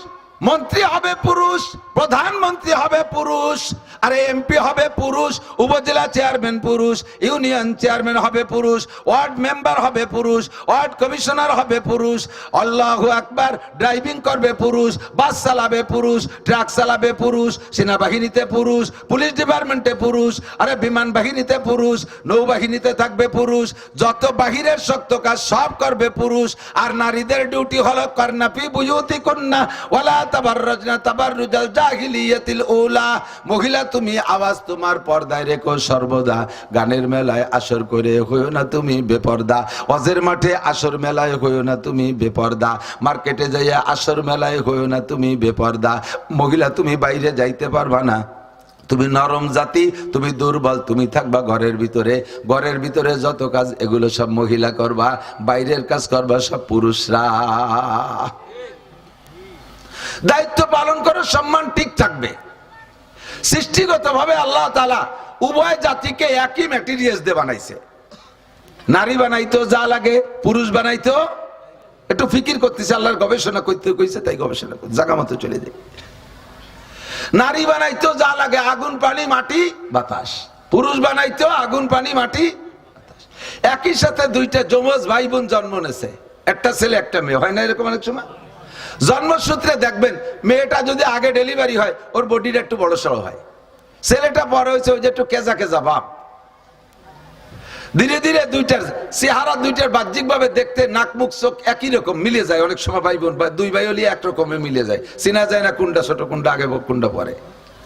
মন্ত্রী হবে পুরুষ, প্রধানমন্ত্রী হবে পুরুষ, আর এমপি হবে পুরুষ, উপজেলা চেয়ারম্যান পুরুষ, ইউনিয়ন চেয়ারম্যান হবে পুরুষ, ওয়ার্ড মেম্বার হবে পুরুষ, ওয়ার্ড কমিশনার হবে পুরুষ। আল্লাহু আকবার। ড্রাইভিং করবে পুরুষ, বাস চালাবে পুরুষ, ট্রাক চালাবে পুরুষ, সেনাবাহিনীতে পুরুষ, পুলিশ ডিপার্টমেন্টে পুরুষ, আরে বিমান বাহিনীতে পুরুষ, নৌবাহিনীতে থাকবে পুরুষ। যত বাহিরের শক্ত কাজ সব করবে পুরুষ। আর নারীদের ডিউটি হলো করনা ফি বুয়ুতিকুন্না ওয়ালা তাবাররাজনা তাবাররুজাল জাহিলিয়াতিল উলা। মহিলা তুমি আওয়াজ তোমার পর্দায় রেখো সর্বদা। গানের মেলায় আসর করে হইও না তুমি বেপর্দা, ওয়াজের মাঠে আসর মেলায় হইও না তুমি বেপর্দা, মার্কেটে যাইয়া আসর মেলায় হইও না তুমি বেপর্দা। মহিলা তুমি বাইরে যাইতে পারবা না, তুমি নরম জাতি, তুমি দুর্বল, তুমি থাকবা ঘরের ভিতরে। ঘরের ভিতরে যত কাজ এগুলো সব মহিলা করবা, বাইরের কাজ করবা সব পুরুষরা। দায়িত্ব পালন করো, সম্মান ঠিক থাকবে। সৃষ্টিগতভাবে আল্লাহ তাআলা উভয় জাতিকে একই ম্যাটেরিয়ালস দিয়ে বানাইছে। নারী বানাইতো যা লাগে, পুরুষ বানাইতো, একটু ফিকির করতেছে, আল্লাহর গবেষণা করতে কইছে তাই গবেষণা করতে জায়গা মতো চলে যায়। নারী বানাইতো যা লাগে, আগুন পানি মাটি বাতাস। পুরুষ বানাইতো আগুন পানি মাটি বাতাস। একই সাথে দুইটা যমজ ভাই বোন জন্ম নেছে, একটা ছেলে একটা মেয়ে, হয় না এরকম অনেক সময়? জন্মসূত্রে দেখবেন মেয়েটা যদি আগে ডেলিভারি হয় ওর বডিটা একটু বড় সড়ো হয়, ছেলেটা বড় হয়েছে, ওই যে একটু কেজা কেজা ভাব। ধীরে ধীরে দুইটার চেহারা, দুইটার বাহ্যিক ভাবে দেখতে নাক মুখ চোখ একই রকম মিলে যায়। অনেক সময় ভাই বোন, দুই ভাই হলে একরকমে মিলে যায়, চেনা যায় না কোনটা ছোট কোনটা আগে কোনটা পরে,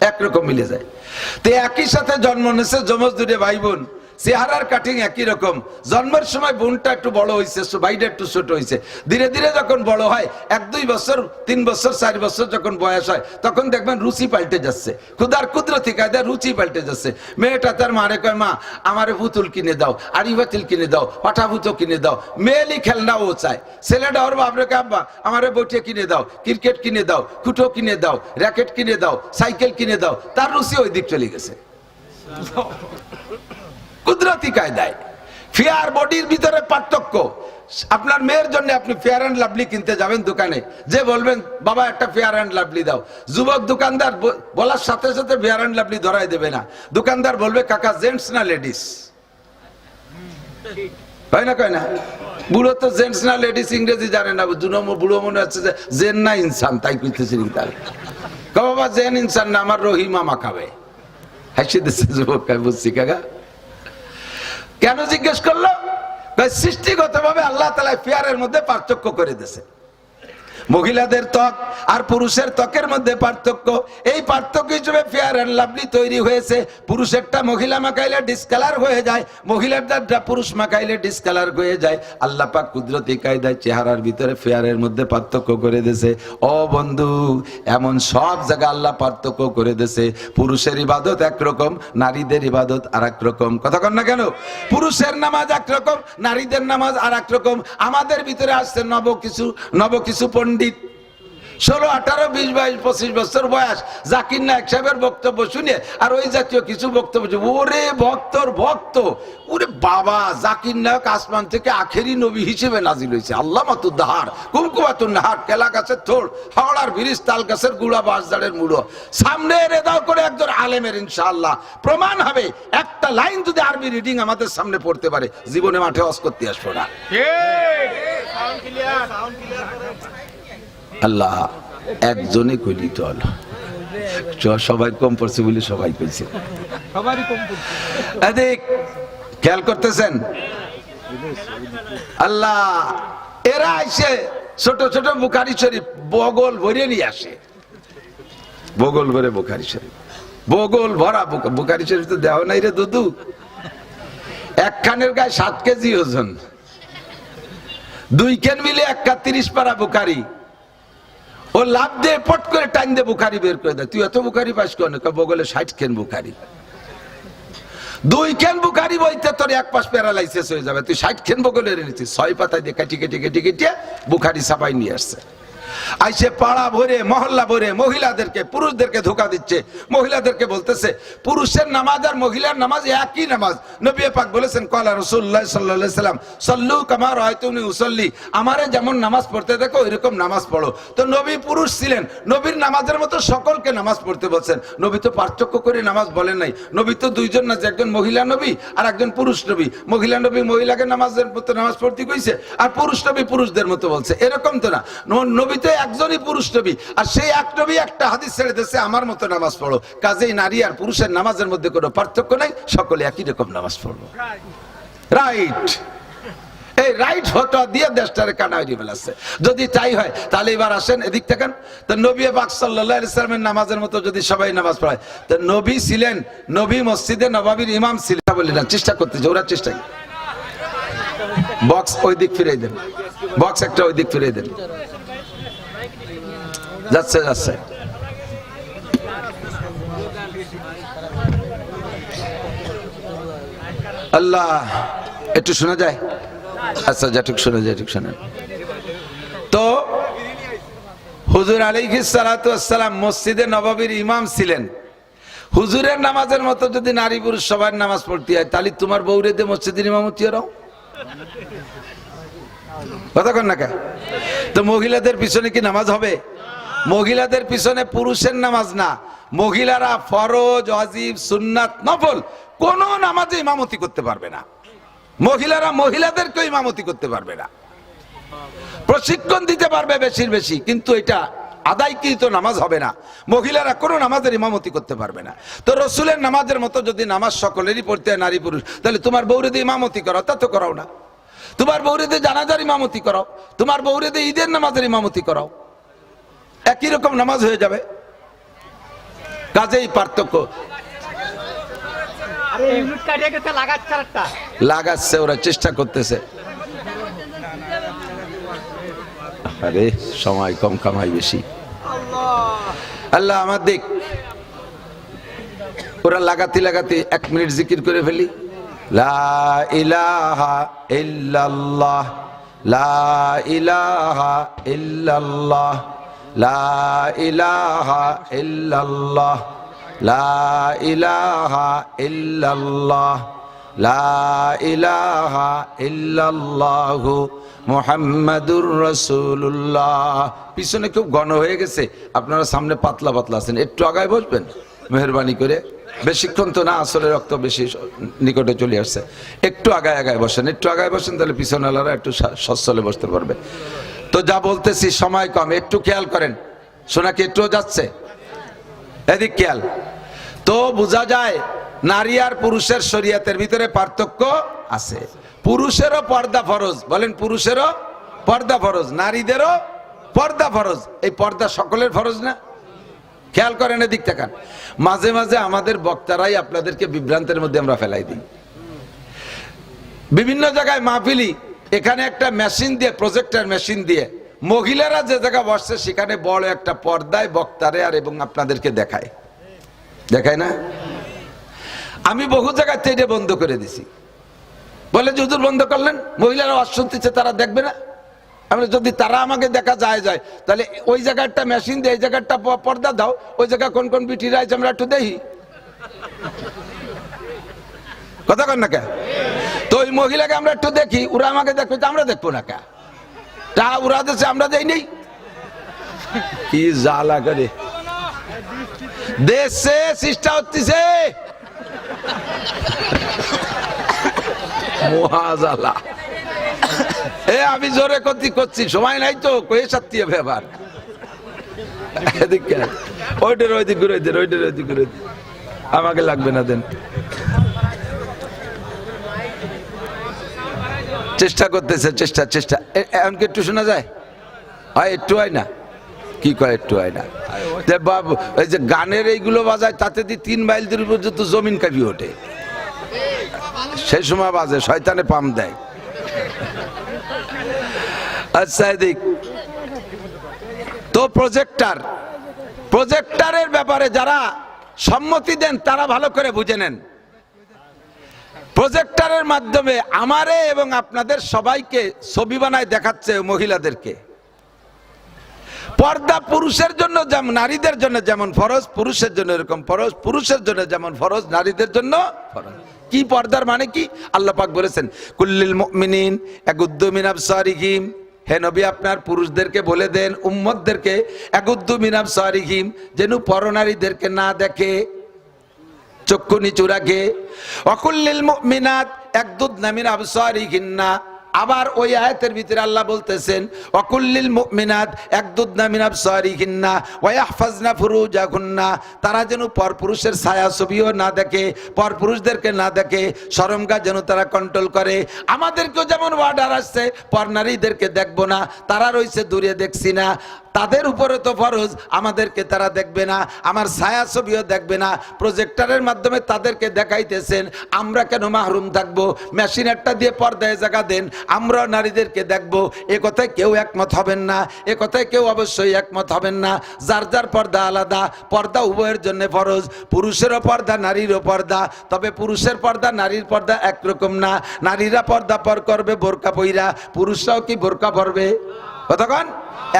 একরকম মিলে যায়। তো একই সাথে জন্ম নিয়েছে যমজ দুটো ভাই বোন, চেহারার কাটিং একই রকম। জন্মের সময় বোনটা একটু বড় হয়েছে, ভাইটা একটু ছোট হয়েছে। ধীরে ধীরে যখন বড় হয়, 1-2 বছর 3 বছর 4 বছর যখন বয়স হয়, তখন দেখবেন রুচি পাল্টে যাচ্ছে। খুদার কুদরতি কায়দায় রুচি পাল্টে যাচ্ছে। মেয়েটা তার মারে কয়, মা আমারে পুতুল কিনে দাও, আড়ি বাতিল কিনে দাও, পাঠা ভুতো কিনে দাও। মেয়েলি খেলনা ও চায়। ছেলেটা ওর বাপরে কয়, আব্বা আমারে বইটে কিনে দাও, ক্রিকেট কিনে দাও, কুটো কিনে দাও, র্যাকেট কিনে দাও, সাইকেল কিনে দাও। তার রুচি ওই দিক চলে গেছে। কুদরতি কায়দায় ফেয়ার বডির ভিতরে পার্থক্য। আপনার মেয়ের জন্য আপনি ফেয়ার অ্যান্ড লাভলি কিনতে যাবেন দোকানে, যে বলবেন বাবা একটা ফেয়ার অ্যান্ড লাভলি দাও, যুবক দোকানদার বলার সাথে সাথে ফেয়ার অ্যান্ড লাভলি ধরাই দেবে না। দোকানদার বলবে কাকা জেন্টস না লেডিস, হয় না কয় না? বুড়ো তো জেন্টস না লেডিস ইংরেজি জানে না, বুড়ো মনে হচ্ছে যে জেন না ইনসান, তাই কইতেছি। বাবা জেন ইনসান না, আমার রহিমা মাখাবে। হাসি দিচ্ছে যুবক, বুঝছি কাকা। কেন জিজ্ঞেস করলো? সৃষ্টিগত ভাবে আল্লাহ তাআলা ফেয়ারের মধ্যে পার্থক্য করে দিয়েছে। মহিলাদের ত্বক আর পুরুষের ত্বকের মধ্যে পার্থক্য, এই পার্থক্য হিসেবে ফেয়ার অ্যান্ড লাভলি তৈরি হয়েছে। পুরুষেরটা মহিলা মাখাইলে ডিসকালার হয়ে যায়, মহিলারটা পুরুষ মাখাইলে ডিসকালার হয়ে যায়। আল্লাহ পাক কুদরতি কায়দায় চেহারার ভিতরে ফেয়ারের মধ্যে পার্থক্য করে দিয়েছে। ও বন্ধু, এমন সব জায়গায় আল্লাহ পার্থক্য করে দিয়েছে। পুরুষের ইবাদত একরকম, নারীদের ইবাদত আর এক রকম। কথা কন না কেন? পুরুষের নামাজ একরকম, নারীদের নামাজ আর এক রকম। আমাদের ভিতরে আসছে নব কিছু পণ্ডিত, 16, 18, 20, 22, 25 বছর বয়স, জাকির নায়েক সাহেবের বক্তব্য শুনে আর ওই জাতীয় কিছু বক্তব্য, ওরে ভক্তর ভক্ত, ওরে বাবা, জাকির নায়েক আসমান থেকে আখেরি নবী হিসেবে নাজিল হয়েছে। আল্লামাতুদ দাহার, কুমকুমাতুন নাহার, কেলা গাছের থোড়, হাওড়ার ব্রিজ, তাল গাছের গুড়া, বাঁশঝাড়ের মুড়ো, সামনে রেদাও করে একজন আলেমের ইনশাআল্লাহ প্রমাণ হবে। একটা লাইন যদি আরবি রিডিং আমাদের সামনে পড়তে পারে, জীবনে মাঠে ওয়াজ করতে আসবো না। আল্লাহ একজনে কইলি তো হলো, সবাই কম পড়ছে বলে সবাই কইছে, খেয়াল করতেছেন? আল্লাহ এরা আইসে ছোট ছোট বুখারী শরীফ বগল ভরে নিয়ে আসে, বগল ভরে বুখারী শরীফ, বগল ভরা বুখারী শরীফ। তো দেওয়া নাই রে দুদু, একখানের গায়ে 7 কেজি ওজন, 2 কেন মিলে 31 পারা বুখারী। ও লাভ দিয়ে পট করে টাইম দিয়ে বুখারী বের করে দেয়। তুই এত বুখারী পাস কেন? বগলে 60 কেন বুখারী। 2 কেন বুখারী বইতে তোর এক পাশ প্যারালাইসিস হয়ে যাবে। তুই 60 কেন বগলে এনেছিস, 6 পাতা দিয়ে কাটি কেটে কেটে কেটে বুখারী ছাপাই নিয়ে আসছে। আইসে পাড়া ভরে মহল্লা ভরে মহিলাদেরকে পুরুষদেরকে ধোকা দিচ্ছে। মহিলাদেরকে বলতেছে পুরুষের নামাজ আর মহিলার নামাজ একই নামাজ। নবী পাক বলেছেন, ক্বালা রাসূলুল্লাহ সাল্লাল্লাহু আলাইহি সাল্লাম, সাল্লু কামা রাআইতুনি উসাল্লি, আমারে যেমন নামাজ পড়তে দেখো এরকম নামাজ পড়ো। তো নবী পুরুষ ছিলেন, নবীর নামাজের মতো সকলকে নামাজ পড়তে বলছেন। নবী তো পার্থক্য করে নামাজ বলেন নাই। নবী তো 2 জন না, একজন মহিলা নবী আর একজন পুরুষ নবী। মহিলা নবী মহিলাকে নামাজের মতো নামাজ পড়তে কইছে, আর পুরুষ নবী পুরুষদের মতো বলছে। এরকম তো না, নবী তো একজনই পুরুষ নবী, আর সেই এক নবী একটা হাদিস ছেড়ে দিয়েছে, আমার মতো নামাজ পড়ো। কাজেই নারী আর পুরুষের নামাজের মধ্যে কোনো পার্থক্য নাই, সকলে একই রকম নামাজ পড়বো। রাইট, এই রাইট ফতোয়া দিয়ে দেশটারে কানাইরি ফেলাচ্ছে। যদি তাই হয় তাহলে এবার আসেন এদিক থাকেন। তো নবী পাক সাল্লাল্লাহু আলাইহি সাল্লামের নামাজের মতো যদি সবাই নামাজ পড়ায়, তো নবী ছিলেন, নবী মসজিদে নববীর ইমাম ছিলেন। বলি না, চেষ্টা করতেছে ওরা, চেষ্টা বক্স ওই দিক ফিরিয়ে দেন, বক্স একটা ওই দিক ফিরিয়ে দেন। যাচ্ছে যাচ্ছে আল্লাহ, একটু শোনা যায়? আচ্ছা, যেটুক শোনা যায় এটুক শোনেন। তো হুজুর আলাইহিস সালাতু ওয়াস সালাম মসজিদে নববীর ইমাম ছিলেন। হুজুরের নামাজের মতো যদি নারী পুরুষ সবার নামাজ পড়তে হয়, তাহলে তোমার বউরে দিয়ে মসজিদের ইমামতি রাও, কথা কন না কে? তো মহিলাদের পিছনে কি নামাজ হবে? মহিলাদের পিছনে পুরুষের নামাজ না, মহিলারা ফরজ, ওয়াজিব, সুন্নাত, নফল কোন নামাজে ইমামতি করতে পারবে না। মহিলারা মহিলাদেরকে ইমামতি করতে পারবে না। প্রশিক্ষণ দিতে পারবে বেশির বেশি, কিন্তু এটা আদায়কৃত নামাজ হবে না, মহিলারা কোনো নামাজের ইমামতি করতে পারবে না। তো রসুলের নামাজের মতো যদি নামাজ সকলেরই পড়তে হয় নারী পুরুষ, তাহলে তোমার বউরে দিয়ে ইমামতি করো, তা তো করাও না। তোমার বউরে দিয়ে জানাজার ইমামতি করাও, তোমার বউরে দিয়ে ঈদের নামাজের ইমামতি করাও, একই রকম নামাজ হয়ে যাবে। কাজেই পার্থক্য লাগাচ্ছে, ওরা চেষ্টা করতেছে। আরে সময় কম, কামাই বেশি। আল্লাহ আমার দিক, ওরা লাগাতে লাগাতে 1 মিনিট জিকির করে ফেলি। লা ইলাহা ইল্লাল্লাহ, লা ইলাহা ইল্লাল্লাহ, লা ইলাহা ইল্লাল্লাহ, লা ইলাহা ইল্লাল্লাহ, লা ইলাহা ইল্লাল্লাহু মুহাম্মাদুর রাসূলুল্লাহ। পিছনে খুব ঘন হয়ে গেছে, আপনারা সামনে পাতলা পাতলা আছেন, একটু আগায় বসবেন মেহরবানি করে। বেশিক্ষণ তো না, আসলে রক্ত বেশি নিকটে চলে আসছে। একটু আগায় আগায় বসেন, একটু আগায় বসেন, তাহলে পিছনেওয়ালারা একটু সচ্ছলে বসতে পারবে। তো যা বলতেছি সময় কম, একটু খেয়াল করেন। শোনা কি একটু যাচ্ছে? এদিক খেয়াল। তো বোঝা যায় নারী আর পুরুষের শরীয়তের ভিতরে পার্থক্য আছে। পুরুষেরও পর্দা ফরজ, বলেন পুরুষেরও পর্দা ফরজ, নারীদেরও পর্দা ফরজ। এই পর্দা সকলের ফরজ না? খেয়াল করেন, এদিক তাকান। মাঝে মাঝে আমাদের বক্তারাই আপনাদেরকে বিভ্রান্তের মধ্যে আমরা ফেলাই দিই। বিভিন্ন জায়গায় মাহফিলি, এখানে একটা মেশিন দিয়ে, প্রজেক্টর মেশিন দিয়ে মহিলারা যে জায়গা বসছে সেখানে বড় একটা পর্দায় বক্তারে আর এবং আপনাদেরকে দেখায়, দেখায় না? আমি বহু জায়গায় এটা বন্ধ করে দিছি। বলে যে হুজুর বন্ধ করলেন, মহিলারা ওয়াজ শুনতেছে, তারা দেখবে না? আমরা যদি তারা আমাকে দেখা যায় তাহলে ওই জায়গাটা মেশিন দিয়ে এই জায়গাটা পর্দা দাও, ওই জায়গা কোন কোন বিটিরা আছে আমরা একটু দেখি। কথা কন না কে? তো ওই মহিলাকে আমরা একটু দেখি, ওরা আমাকে দেখবে, আমরা দেখবো না কে? তা ওরা দেশে আমরা দেই নেই, কি জ্বালা করে দেশে চেষ্টা হচ্ছে, মহাজালা। আমি জোরে করছি, সময় নাই তো, কয়ে সাথে ব্যাপার। ওইটার ওইদিক ঘুরে দেন, ওইটার ওইদিক ঘুরে দেন, আমাকে লাগবে না, দেন। চেষ্টা করতেছে, চেষ্টা। এমনকি একটু শোনা যায়? হয় একটু হয় না? কি কয় একটু হয় না? বাবু এই যে গানের এইগুলো বাজায়, তাতে দিয়ে 3 মাইল দূর পর্যন্ত জমিন কাঁপি ওঠে। সেই সময় বাজে, শয়তানে পাম দেয়। আচ্ছা এদিক তো প্রজেক্টরের ব্যাপারে যারা সম্মতি দেন তারা ভালো করে বুঝে নেন। প্রজেক্টরের মাধ্যমে আমারে এবং আপনাদের সবাইকে ছবি বানায় দেখাচ্ছে মহিলাদেরকে। পর্দা পুরুষের জন্য যেমন, নারীদের জন্য যেমন ফরজ, পুরুষের জন্য এরকম ফরজ, পুরুষের জন্য যেমন ফরজ, নারীদের জন্য ফরজ। কি পর্দার মানে কি? আল্লাহ পাক বলেছেন কুল্লিল মুমিনিন ইয়াগুদ্দু মিন আবসারিহিম, হে নবী আপনার পুরুষদেরকে বলে দেন, উম্মতদেরকে, ইয়াগুদ্দু মিন আবসারিহিম, যেন পরনারীদেরকে না দেখে, চক্ষু নিচু রাখে। ওয়াকুল্লিল মুমিনাত ইয়াগুদ্দুনা মিন আবসারিহিন্না, আবার ওই আয়াতের ভিতরে আল্লাহ বলতেছেন ওয়াকুল্লিল মুমিনাত ইয়াগুদ্দুনা মিন আবসারিহিন্না ওয়া ইয়াহফাজনা ফুরুজাহুন্না, তারা যেন পরপুরুষের ছায়া ছবিও না দেখে, পরপুরুষদেরকে না দেখে, শরমগাহ যেন তারা কন্ট্রোল করে। আমাদেরকেও যেমন অর্ডার আসছে পরনারীদেরকে দেখবো না, তারা রইছে দূরে দেখছি না, তাদের উপরে তো ফরজ, আমাদেরকে তারা দেখবে না, আমার ছায়া ছবিও দেখবে না। প্রজেক্টরের মাধ্যমে তাদেরকে দেখাইতেছেন, আমরা কেন মাহরুম থাকবো? মেশিনারটা দিয়ে পর্দায় জায়গা দেন, আমরাও নারীদেরকে দেখবো। এ কথায় কেউ একমত হবেন না, এ কথায় কেউ অবশ্যই একমত হবেন না। যার যার পর্দা আলাদা, পর্দা উভয়ের জন্য ফরজ, পুরুষেরও পর্দা নারীরও পর্দা। তবে পুরুষের পর্দা নারীর পর্দা একরকম না। নারীরা পর্দা পর করবে বোরকা পইরা, পুরুষরাও কি বোরকা পরবে? কতক্ষণ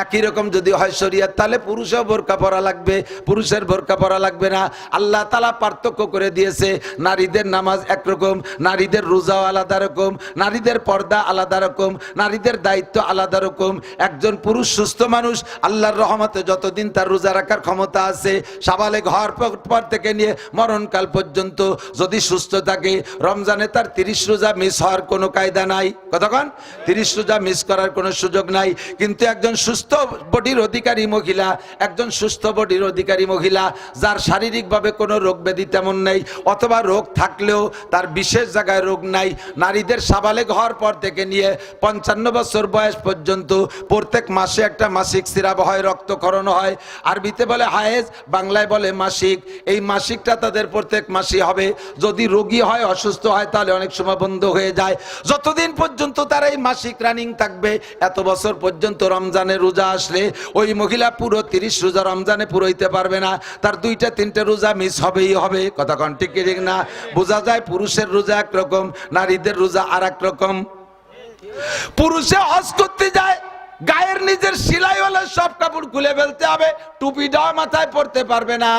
একই রকম যদি হয় শরীয়ত, তাহলে পুরুষও বোরকা পরা লাগবে, পুরুষের বোরকা পরা লাগবে না। আল্লাহ তাআলা পার্থক্য করে দিয়েছে, নারীদের নামাজ একরকম, নারীদের রোজাও আলাদা রকম, নারীদের পর্দা আলাদা রকম, নারীদের দায়িত্ব আলাদা রকম। একজন পুরুষ সুস্থ মানুষ আল্লাহর রহমতে যতদিন তার রোজা রাখার ক্ষমতা আছে, সাবালেগ হওয়ার পর থেকে নিয়ে মরণকাল পর্যন্ত যদি সুস্থ থাকে, রমজানে তার 30 রোজা মিস হওয়ার কোনো কায়দা নাই। কতক্ষণ 30 রোজা মিস করার কোনো সুযোগ নাই। কিন্তু একজন সুস্থ বডির অধিকারী মহিলা, একজন সুস্থ বডির অধিকারী মহিলা যার শারীরিকভাবে কোনো রোগ ব্যাধি তেমন নেই, অথবা রোগ থাকলেও তার বিশেষ জায়গায় রোগ নাই, নারীদের সাবালেগ হওয়ার পর থেকে নিয়ে 55 বছর বয়স পর্যন্ত প্রত্যেক মাসে একটা মাসিক স্রাব হয়, রক্তক্ষরণ হয়, আরবিতে বলে হায়েজ, বাংলায় বলে মাসিক। এই মাসিকটা তাদের প্রত্যেক মাসে হবে। যদি রোগী হয়, অসুস্থ হয়, তাহলে অনেক সময় বন্ধ হয়ে যায়। যতদিন পর্যন্ত তার এই মাসিক রানিং থাকবে, এত বছর পর্যন্ত রমজানের রোজা আসলে ওই মহিলা পুরো 30 রোজা রমজানে পুরোইতে পারবে না, তার 2-3টে রোজা মিস হবেই হবে। কথা কোন ঠিক ঠিক না? বোঝা যায় পুরুষের রোজা একরকম, নারীদের রোজা আর এক রকম। পুরুষে হজ করতে যায়, গায়ের নিজের সেলাই হলে সব কাপড় খুলে ফেলতে হবে, টুপিটাও মাথায় পড়তে পারবে না,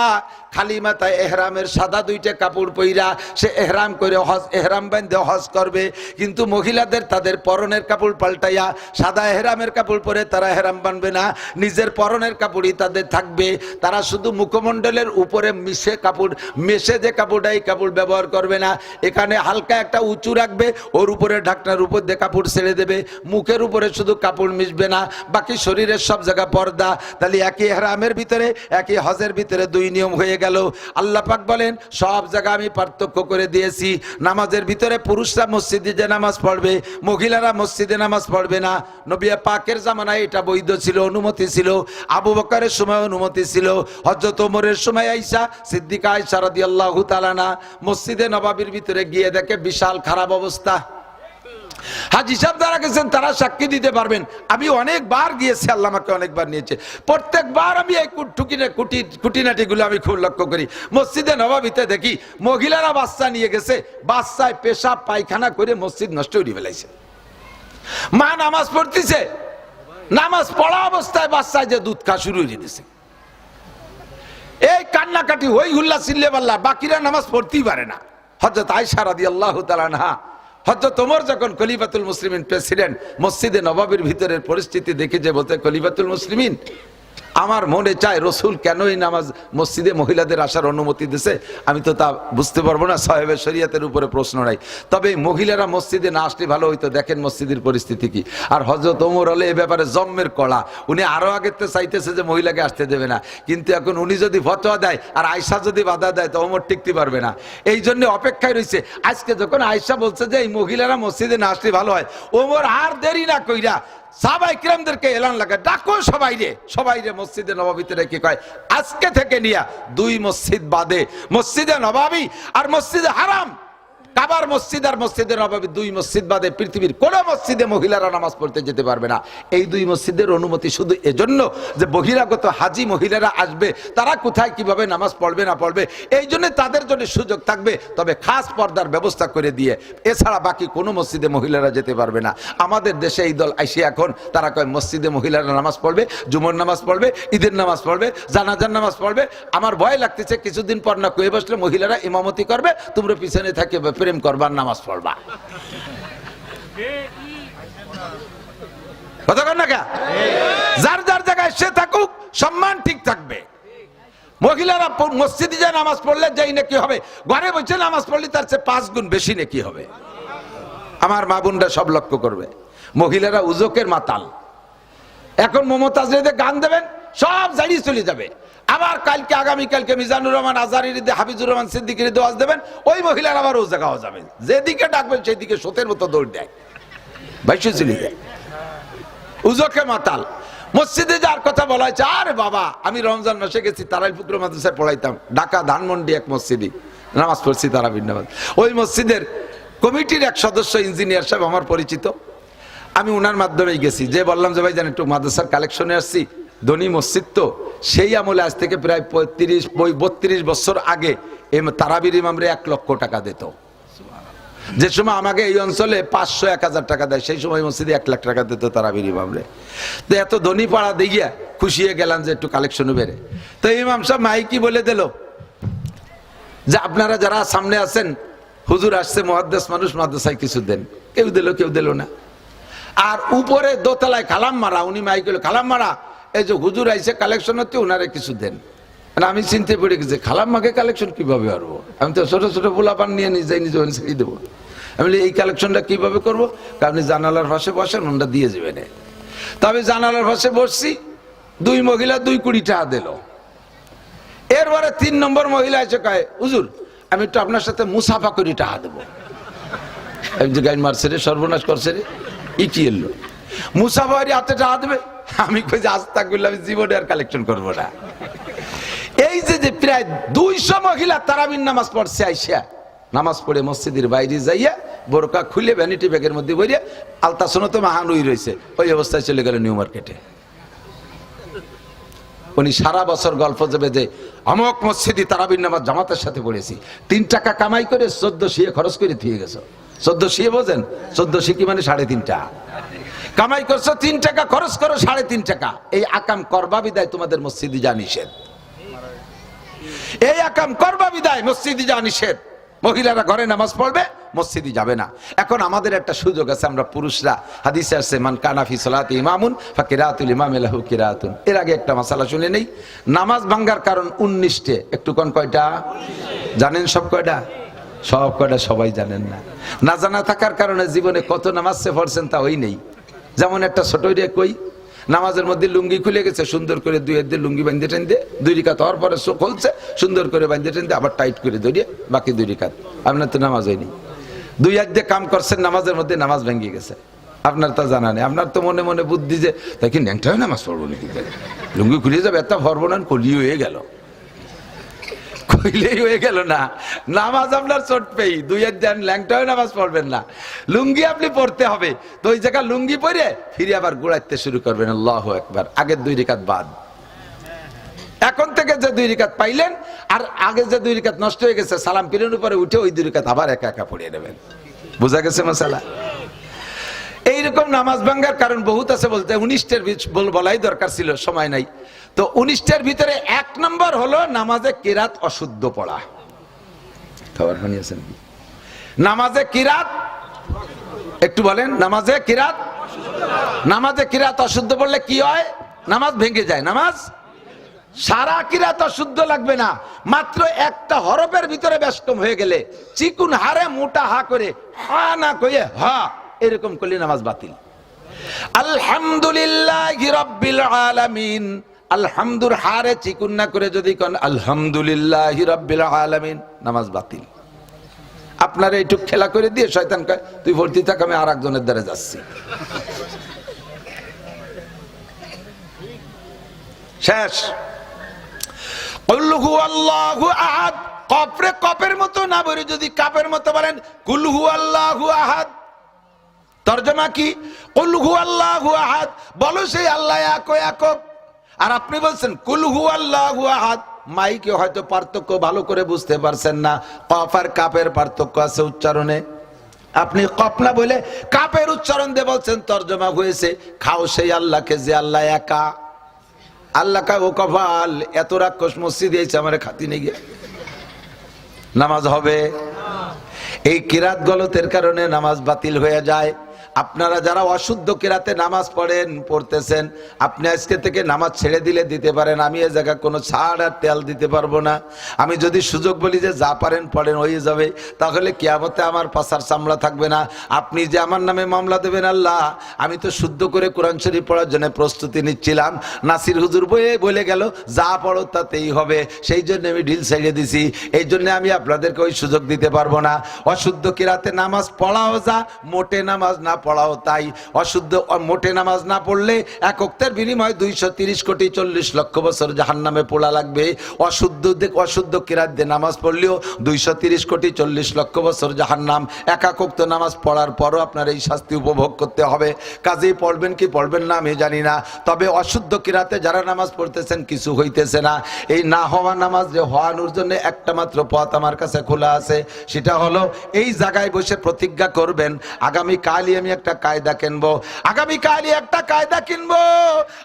খালি মাথায় এহরামের সাদা 2টা কাপড় পইরা সে এহরাম করে হজ, এহরাম বাঁধে হজ করবে। কিন্তু মহিলাদের তাদের পরনের কাপড় পাল্টাইয়া সাদা এহরামের কাপড় পরে তারা এহরাম বাঁধবে না, নিজের পরনের কাপড়ই তাদের থাকবে। তারা শুধু মুখমণ্ডলের উপরে মিশে কাপড়, মেশে যে কাপড়টা, এই কাপড় ব্যবহার করবে না। এখানে হালকা একটা উঁচু রাখবে, ওর উপরে ঢাকনার উপর দিয়ে কাপড় ছেড়ে দেবে, মুখের উপরে শুধু কাপড় মিশবে না, বাকি শরীরের সব জায়গা পর্দা। তাহলে একই এহরামের ভিতরে, একই হজের ভিতরে 2 নিয়ম হয়ে গেল। আল্লাহ পাক বলেন সব জায়গা আমি পার্থক্য করে দিয়েছি। নামাজের ভিতরে পুরুষরা মসজিদে যে নামাজ পড়বে, মহিলারা মসজিদে নামাজ পড়বে না। নবী পাকের জামানায় এটা বৈধ ছিল, অনুমতি ছিল। আবু বকরের সময় অনুমতি ছিল। হযরত ওমরের সময় আয়েশা সিদ্দিকা আয়েশা রাদিয়াল্লাহু তাআলা না মসজিদে নববীর ভিতরে গিয়ে দেখে বিশাল খারাপ অবস্থা। হাজী সাহেব যারা গেছেন তারা সাক্ষী দিতে পারবেন, আমি অনেকবার গিয়েছি, আল্লাহ আমাকে অনেকবার নিয়েছে। প্রত্যেকবার আমি এই খুঁটিনাটিগুলো আমি খুব লক্ষ্য করি। মসজিদে নববীতে দেখি মহিলারা বাচ্চা নিয়ে গেছে, বাচ্চায় পেশাব পায়খানা করে মসজিদ নষ্ট করে ফেলাইছে। মা নামাজ পড়তেছে, নামাজ পড়া অবস্থায় বাচ্চায় যে দুধ খাওয়া শুরু হয়ে দিতেছে। এই কান্নাকাটি হই হুল্লা চিল্লে পাল্লা, বাকিরা নামাজ পড়তেই পারে না। হযরত আয়েশা রাদিয়াল্লাহু তাআলা আনহা, হযরত ওমর যখন খলিফাতুল মুসলিমিন প্রেসিডেন্ট, মসজিদে নববীর ভিতরের পরিস্থিতি দেখে যে বলতে, খলিফাতুল মুসলিমিন আমার মনে চায় রসুল কেন এই নামাজ মসজিদে মহিলাদের আসার অনুমতি দিয়েছে, আমি তো তা বুঝতে পারবো না, সাহেবে শরিয়াতের উপরে প্রশ্ন নাই। তবে মহিলারা মসজিদে না আসলে ভালো হইতো, দেখেন মসজিদের পরিস্থিতি কি। আর হযরত ওমর হলে এ ব্যাপারে জম্মের কড়া, উনি আরো আগে তো চাইতেছে যে মহিলাকে আসতে দেবে না, কিন্তু এখন উনি যদি ফতোয়া দেয় আর আয়েশা যদি বাধা দেয় তো ওমর টিকতে পারবে না। এই জন্য অপেক্ষায় রয়েছে। আজকে যখন আয়েশা বলছে যে এই মহিলারা মসজিদে না আসলে ভালো হয়, ওমর আর দেরি না কইরা সাহাবায়ে কিরামদেরকে এলান লাগা, ডাকো সবাই রে মসজিদে নববীতে রেখে কয় আজকে থেকে নিয়া 2 মসজিদ বাদে, মসজিদে নববী আর মসজিদে হারাম, কাবার মসজিদ আর মসজিদে নববী 2 মসজিদ বাদে পৃথিবীর কোন মসজিদে মহিলারা নামাজ পড়তে যেতে পারবে না। এই 2 মসজিদের অনুমতি শুধু এজন্য যে বহিরাগত হাজি মহিলারা আসবে, তারা কোথায় কিভাবে নামাজ পড়বে না পড়বে, এই জন্য তাদের জন্য সুযোগ থাকবে, তবে খাস পর্দার ব্যবস্থা করে দিয়ে। এছাড়া বাকি কোনো মসজিদে মহিলারা যেতে পারবে না। আমাদের দেশে এই দল আইসে এখন তারা কয় মসজিদে মহিলারা নামাজ পড়বে, জুমার নামাজ পড়বে, ঈদের নামাজ পড়বে, জানাজার নামাজ পড়বে। আমার ভয় লাগতেছে কিছুদিন পর না কয়ে বসলে মহিলারা ইমামতি করবে, তোমরা পিছনে থাকে প্রেম করবার নামাজ পড়বা। যার যার জায়গায় সে থাকুক, সম্মান ঠিক থাকবে। মহিলারা মসজিদে যায় নামাজ পড়লে যাই নাকি হবে, ঘরে বসে নামাজ পড়লে তার চেয়ে 5 গুণ বেশি নাকি হবে। আমার মা বোনরা সব লক্ষ্য করবে। মহিলারা উজোকের মাতাল। এখন মমতাজ রেদে গান দেবেন, সব জানিয়ে চলে যাবে। আবার কালকে আগামীকালকে মিজানুর রহমান আজহারীর ঈদে, হাফিজুর রহমান সিদ্দিকীর ঈদে ওয়াজ দেবেন, ওই মহিলার আবার ও জায়গা যাবেন, যেদিকে ডাকবেন সেই দিকে সোতের মতো দৌড় দেয়, বাইশে চলে যায়। উজোকে মাতাল। মসজিদে যার কথা বলা হয়েছে, আরে বাবা আমি রমজান মাসে গেছি তারাইল পুকুর মাদ্রাসায় পড়াইতাম, ঢাকা ধানমন্ডি এক মসজিদে নামাজ পড়ছি তারাবির নামাজ। ওই মসজিদের কমিটির এক সদস্য ইঞ্জিনিয়ার সাহেব আমার পরিচিত, আমি ওনার মাধ্যমেই গেছি, যে বললাম যে ভাই জান একটু মাদ্রাসার কালেকশনে আসছি, ধনী মসজিদ তো, সেই আমলে আজ থেকে প্রায় 32 বছর আগে তারাবির ইমামরে 1 লক্ষ টাকা দিত। যে সময় আমাকে এই অঞ্চলে 500-1000 টাকা দেয়, সেই সময় মসজিদে 1 লাখ টাকা দিত তারাবির ইমামরে। তো এত ধনী পাড়া দিয়ে খুশি হয়ে গেলাম যে একটু কালেকশনও বেড়ে। তো ইমাম সাহেব মাইকি বলে দিল যে আপনারা যারা সামনে আছেন, হুজুর আসছে, মুহাদ্দিস মানুষ, মাদ্রাসায় কিছু দেন। কেউ দিল না। আর উপরে দোতলায় খালাম মারা, উনি মাইক হলো খালাম মারা, এই যে হুজুর আইসে কালেকশন হচ্ছে, ওনারে কিছু দেন। আমি চিনতে পড়ে গেছি, খালাম মাকে কালেকশন কিভাবে করবো, আমি তো ছোট ছোট পোলাপান নিয়ে নিজে ছেড়ে দেবো। আমি এই কালেকশনটা কিভাবে করবো, আপনি জানালার পাশে বসেন, ওনারা দিয়ে যাবেন। তবে জানালার পাশে বসছি, দুই মহিলা 2 টাকা দিল। এরপরে 3 নম্বর মহিলা এসে কয়, হুজুর আমি একটু আপনার সাথে মুসাফা করি টাকা দেবো। আমি যে গাইন মারছে রে, সর্বনাশ করছে রে, কি এলো মুসাফারি হাতে টাকা দেবে? আমি কই যে আস্তাগফিরুল্লাহ, আমি জীবনে আর কালেকশন করবো না। এই যে প্রায় 200 মহিলা তারাবির নামাজ পড়ছে, আইসা নামাজ পড়ে মসজিদের বাইরে যাইয়া বোরকা খুলে ভ্যানিটি ব্যাগের মধ্যে বইয়া আলতাসনত মাহানুই রয়েছে, ওই অবস্থায় চলে গেল নিউ মার্কেটে। উনি সারা বছর গল্প যাবে যে অমুক মসজিদে তারাবির নামাজ জামাতের সাথে পড়েছি, 3 টাকা কামাই করে 1400 খরচ করে থুয়ে গেছো। 1400 বোঝেন? 1400 কি মানে 3.5 টাকা কামাই করছো, 3 টাকা খরচ করো, 3.5 টাকা। এই আকাম করবা বিদায় তোমাদের মসজিদে যা নিষেধ, এই আকাম করবা বিদায় মসজিদে যা নিষেধ। মহিলারা ঘরে নামাজ পড়বে, মসজিদে যাবে না। এখন আমাদের একটা সুযোগ আছে, আমরা পুরুষরা, হাদিসে আছে মান কানা ফি সালাতি ইমামুন ফাকিরাতুল ইমাম লাহু কিরাতুন। এর আগে একটা মাসালা শুনে নেই, নামাজ ভাঙ্গার কারণ 19টে। একটু কোন কয়টা জানেন? সব কয়টা? সব কয়টা সবাই জানেন না। না জানা থাকার কারণে জীবনে কত নামাজ সে পড়ছেন তা ওই নেই। যেমন একটা ছোট কই নামাজের মধ্যে লুঙ্গি খুলে গেছে, সুন্দর করে 2 হাত দিয়ে লুঙ্গি বাঁধতে টানতে 2 রিকাত হওয়ার পরে খুলছে, সুন্দর করে বাঁধতে টানতে আবার টাইট করে ধরিয়ে বাকি 2 রিকাত। আপনার তো নামাজ হয়নি, 2 হাত দিয়ে কাম করছেন নামাজের মধ্যে, নামাজ ভেঙে গেছে। আপনার তা জানা নেই। আপনার তো মনে মনে বুদ্ধি যে দেখি ন্যাংটা হয়ে নামাজ পড়বো নাকি, লুঙ্গি খুলে যাবে, এত ভরবনান কলি হয়ে গেল, কইলেই হয়ে গেল না। নামাজ আপনার চোট পেয়ে 2 হাত দিয়ে ল্যাংটা হয়ে নামাজ পড়বেন না, লুঙ্গি আপনি পড়তে হবে। তো ওই জায়গা লুঙ্গি পরে ফিরে আবার গোড়াইতে শুরু করবেন, আল্লাহু আকবার, আগের 2 রিকাত বাদ। এখন থেকে যে 2 রিকাত পাইলেন, আর আগে যে 2 রিকাত নষ্ট হয়ে গেছে, সালাম ফিরের উপরে উঠে ওই 2 রিকাত আবার একা একা পড়িয়ে নেবেন। বোঝা গেছে মশালা? এইরকম নামাজ ভাঙ্গার কারণ বহুত আছে, বলতে 19টার বলাই দরকার ছিল, সময় নাই। তো 19টার ভিতরে 1 নম্বর হলো নামাজে কিরাত অশুদ্ধ পড়া। খবর শুনিয়েছেন? নামাজে কিরাত, একটু বলেন, নামাজে কিরাত, নামাজে কিরাত অশুদ্ধ পড়লে কি হয়? নামাজ ভেঙে যায়। নামাজ সারা কিরাত অশুদ্ধ লাগবে না, মাত্র একটা হরফের ভিতরে ব্যস্তম হয়ে গেলে, চিকুন হারে মোটা হা করে হা না কয়ে হা এরকম করলে নামাজ বাতিল। আলহামদুলিল্লাহি রাব্বিল আলামিন, আলহামদুর হারে চিকুন না করে যদি কোন আলহামদুলিল্লাহি রাব্বিল আলামিন, নামাজ বাতিল। আপনারা একটু খেলা করে দিয়ে শয়তান কয় তুই ভর্তি থাক, আমি আর একজনের দ্বারা যাচ্ছি। শেষ। কুল হুয়াল্লাহু আহাদ, কফরে কপের মতো না বলে যদি কাপের মতো বলেন কুল হুয়াল্লাহু আহাদ। তরজমা কি? কুল হুয়াল্লাহু আহাদ, বলো সেই আল্লাহ একক। আর আপনি বলছেন কুল হুয়াল্লাহু আহাদ। মাইকে হয়তো পার্থক্য ভালো করে বুঝতে পারছেন না, কফ আর কাপের পার্থক্য আছে উচ্চারণে। আপনি কফ না বলে কাপের উচ্চারণ দিয়ে বলছেন, তরজমা হয়েছে খাও সেই আল্লাহকে যে আল্লাহ একা। আল্লাহ কা ও কফাল, এত রাক্ষস মসজিদ দিয়েছে আমার খাতি নেই, নামাজ হবে? এই কিরাত গলতের কারণে নামাজ বাতিল হয়ে যায়। আপনারা যারা অশুদ্ধ কিরাতে নামাজ পড়তেছেন, আপনি আজকে থেকে নামাজ ছেড়ে দিলে দিতে পারেন, আমি এ জায়গায় কোনো ছাড় আর তেল দিতে পারবো না। আমি যদি সুযোগ বলি যে যা পারেন পড়েন হয়ে যাবে, তাহলে কিয়ামতে আমার পাছার চামড়া থাকবে না। আপনি যে আমার নামে মামলা দেবেন, আল্লাহ আমি তো শুদ্ধ করে কোরআন শরীফ পড়ার জন্য প্রস্তুতি নিচ্ছিলাম, নাসির হুজুর বলে গেল যা পড়ো তাতেই হবে, সেই জন্য আমি ঢিল ছেড়ে দিছি। এই জন্য আমি আপনাদেরকে ওই সুযোগ দিতে পারবো না। অশুদ্ধ কিরাতে নামাজ পড়াও যা, মোটে নামাজ না পড়াও তাই। অশুদ্ধ মোটে নামাজ না পড়লে এক ওয়াক্তের বিনিময়ে 230 কোটি 40 লক্ষ বছর জাহান্নামে পোড়া লাগবে। অশুদ্ধ কিরাত দিয়ে নামাজ পড়লেও 230 কোটি 40 লক্ষ বছর জাহান্নাম। এক ওয়াক্ত নামাজ পড়ার পরও আপনার এই শাস্তি উপভোগ করতে হবে। কাজেই পড়বেন কি পড়বেন না আমি জানি না, তবে অশুদ্ধ কিরাতে যারা নামাজ পড়তেছেন কিছু হইতেছে না। এই না হওয়া নামাজ যে হওয়ানোর জন্য একটা মাত্র পথ আমার কাছে খোলা আছে, সেটা হলো এই জায়গায় বসে প্রতিজ্ঞা করবেন আগামী কালই আমি একটা কায়দা কিনবো, আগামী কালই একটা কায়দা কিনবো।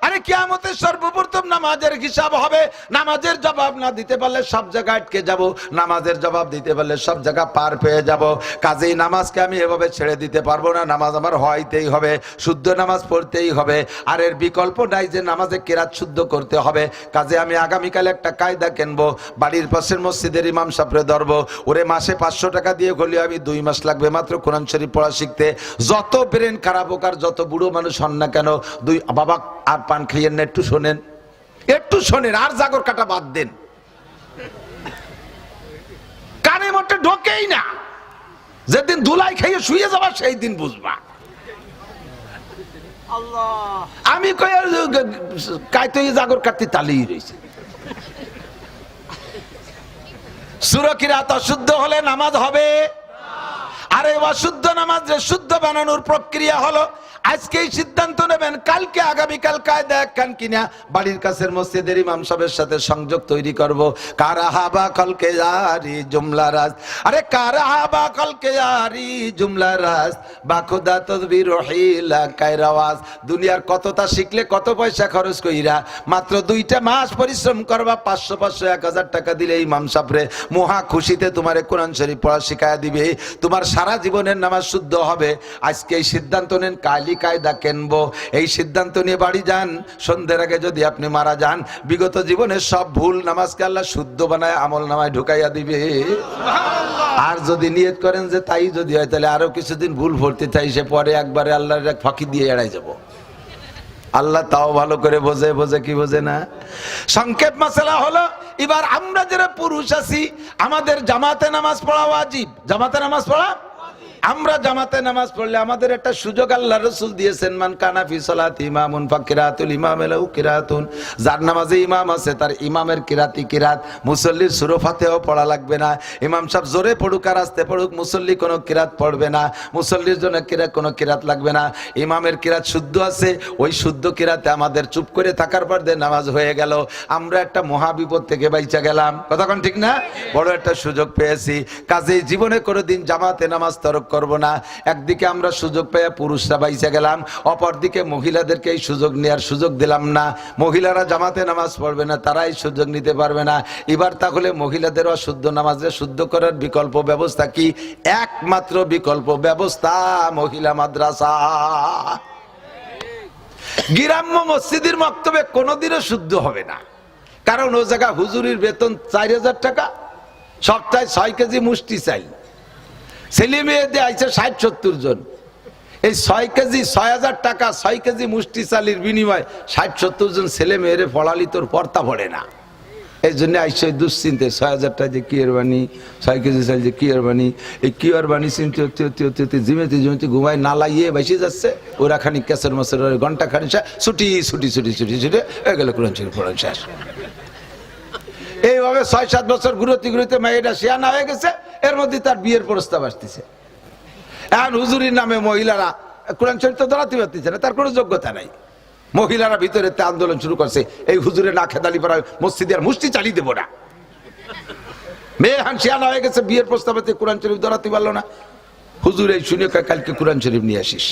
আরে কিয়ামতের সর্বপ্রথম নামাজের হিসাব হবে। নামাজের জবাব না দিতে পারলে সব জায়গায় আটকে যাব, নামাজের জবাব দিতে পারলে সব জায়গা পার পেয়ে যাব। কাজেই নামাজকে আমি এভাবে ছেড়ে দিতে পারবো না, নামাজ আমার হইতেই হবে, শুদ্ধ নামাজ পড়তেই হবে। আর এর বিকল্প নাই যে নামাজে কিরাত শুদ্ধ করতে হবে। কাজে আমি আগামীকাল একটা কায়দা কিনবো, বাড়ির পাশের মসজিদের ইমাম সাহেবরে ধরবো, ওরে মাসে 500 টাকা দিয়ে হলে আমি 2 মাস লাগবে মাত্র কোরআন শরীফ পড়া শিখতে। যত ব্রেন খারাপ হোক আর যত বুড়ো মানুষ হন না কেন, দুই বাবা আর পান খাইয়েন না, একটু শোনেন, একটু শোনেন, আর জাগর কাটা বাদ দেন, কানে মোটে ঢোকেই না। যেদিন ধুলাই খাইয়ে শুয়ে যাবা সেই দিন বুঝবা। আমি কই কাইতে জাগর কাটতে তালিয়ে রয়েছে। সূরা কিরাত অশুদ্ধ হলে নামাজ হবে, আর এই অশুদ্ধ নামাজ শুদ্ধ বানানোর প্রক্রিয়া হলো আজকেই সিদ্ধান্ত নেবেন, কালকে আগামীকাল কায়দা একখান কিনা বাড়ির কাছের মসজিদের ইমাম সাহেবের সাথে সংযোগ তৈরি করব। কারাহাবা কলকে জারি জুমলা রাজ, আরে কারাহাবা কলকে জারি জুমলা রাজ, বাখুদা তদবির রহিলা কায়রাওয়াজ। দুনিয়ার কতটা শিখলে কত পয়সা খরচ কইরা, মাত্র 2টা মাস পরিশ্রম করবা, 500 500 1000 টাকা দিলে ইমাম সাহেবরে মহা খুশিতে তোমারে কোরআন শরীফ পড়া শিখায়া দিবে, তোমার সারা জীবনের নামাজ শুদ্ধ হবে। আজকে এই সিদ্ধান্ত নেন, কালি কায়দা কেনবো, এই সিদ্ধান্ত নিয়ে বাড়ি যান। সন্ধ্যের আগে যদি আপনি মারা যান, বিগত জীবনের সব ভুল নামাজকে আল্লাহ শুদ্ধ বানায় আমল নামায় ঢুকাইয়া দিবে। আর যদি নিয়ত করেন যে তাই যদি হয়, তাহলে আরো কিছুদিন ভুল ভর্তি চাই, সে পরে একবারে আল্লাহর এক ফাঁকি দিয়ে এড়াই যাব। আল্লাহ তাও ভালো করে বোঝে, বোঝে কি বোঝে না। সংক্ষেপ মাসালা হলো, এবার আমরা যারা পুরুষ আছি আমাদের জামাতে নামাজ পড়া ওয়াজিব। জামাতে নামাজ পড়া, আমরা জামাতে নামাজ পড়লে আমাদের একটা সুযোগ আল্লাহ রাসূল দিয়েছেন, মান কানা ফি সালাতি ইমামুন ফাকিরাতুল ইমাম লাহু কিরাতুন। যার নামাজে ইমাম আছে তার ইমামের কিরাতি কিরাত, মুসল্লির সূরা ফাতিহাও পড়া লাগবে না। ইমাম সাহেব জোরে পড়ুক আর আস্তে পড়ুক, মুসল্লি কোনো কিরাত পড়বে না, মুসল্লির জন্য কিরাত কোনো কিরাত লাগবে না। ইমামের কিরাত শুদ্ধ আছে, ওই শুদ্ধ কিরাতে আমাদের চুপ করে থাকার পর দিয়ে নামাজ হয়ে গেল। আমরা একটা মহা বিপদ থেকে বাইচা গেলাম, কথা কোন ঠিক না? বড় একটা সুযোগ পেয়েছি। কাজেই জীবনে কোনোদিন জামাতে নামাজ তরক করব না। একদিকে আমরা সুযোগ পেয়ে পুরুষরা বাইচা গেলাম, অপরদিকে মহিলাদেরকে এই সুযোগ নেওয়ার সুযোগ দিলাম না। মহিলারা জামাতে নামাজ পড়বে না, তারা এই সুযোগ নিতে পারবে না। এবার তাহলে মহিলাদের অশুদ্ধ নামাজে শুদ্ধ করার বিকল্প ব্যবস্থা কি? একমাত্র বিকল্প ব্যবস্থা মহিলা মাদ্রাসা। গ্রাম্য মসজিদের মক্তবে কোনোদিনও শুদ্ধ হবে না, কারণ ও জায়গা হুজুরির বেতন 4000 টাকা, সপ্তাহে 6 কেজি মুষ্টি চাই। ছেলে মেয়েদের আইছে 60-70 জন, এই 6 কেজি 6000 টাকা, 6 কেজি মুষ্টি চালির বিনিময় 60-70 জন ছেলে মেয়েরে পড়ালি তোর পর্তা পড়ে না। এই জন্য আইসে দুশ্চিন্তে 6000 টাকা যে কি আর বানি, 6 কেজি চাল যে কি আর বানি, এই কি আর বানি চিন্তে জিমেতে জিমেতে ঘুমায় না লাইয়ে বেশি যাচ্ছে। ওরা খানি ক্যাসের মাসের ঘন্টা খানি ছুটি ছুটি ছুটি ছুটি ছুটে হয়ে গেল কোরআন শরীফ পড়ান শেষ। এইভাবে 6-7 বছর ঘুরতে ঘুরতে মেয়েটা শিয়ানা হয়ে গেছে, এর মধ্যে তার বিয়ের প্রস্তাব আসতেছে। এখন হুজুরির নামে মহিলারা কোরআন শরীফ তো ধরাতে পারতেছে না, তার কোনো যোগ্যতা নাই। মহিলারা ভিতরে আন্দোলন শুরু করছে, এই হুজুরে না খেদালি পড়া মসজিদে আর মুষ্টি চালিয়ে দেবো না। মেয়ে হান শিয়ানা হয়ে গেছে, বিয়ের প্রস্তাবেতে কোরআন শরীফ ধরাতে পারলো না। হুজুর এই শুনে কালকে কোরআন শরীফ নিয়ে আসিস।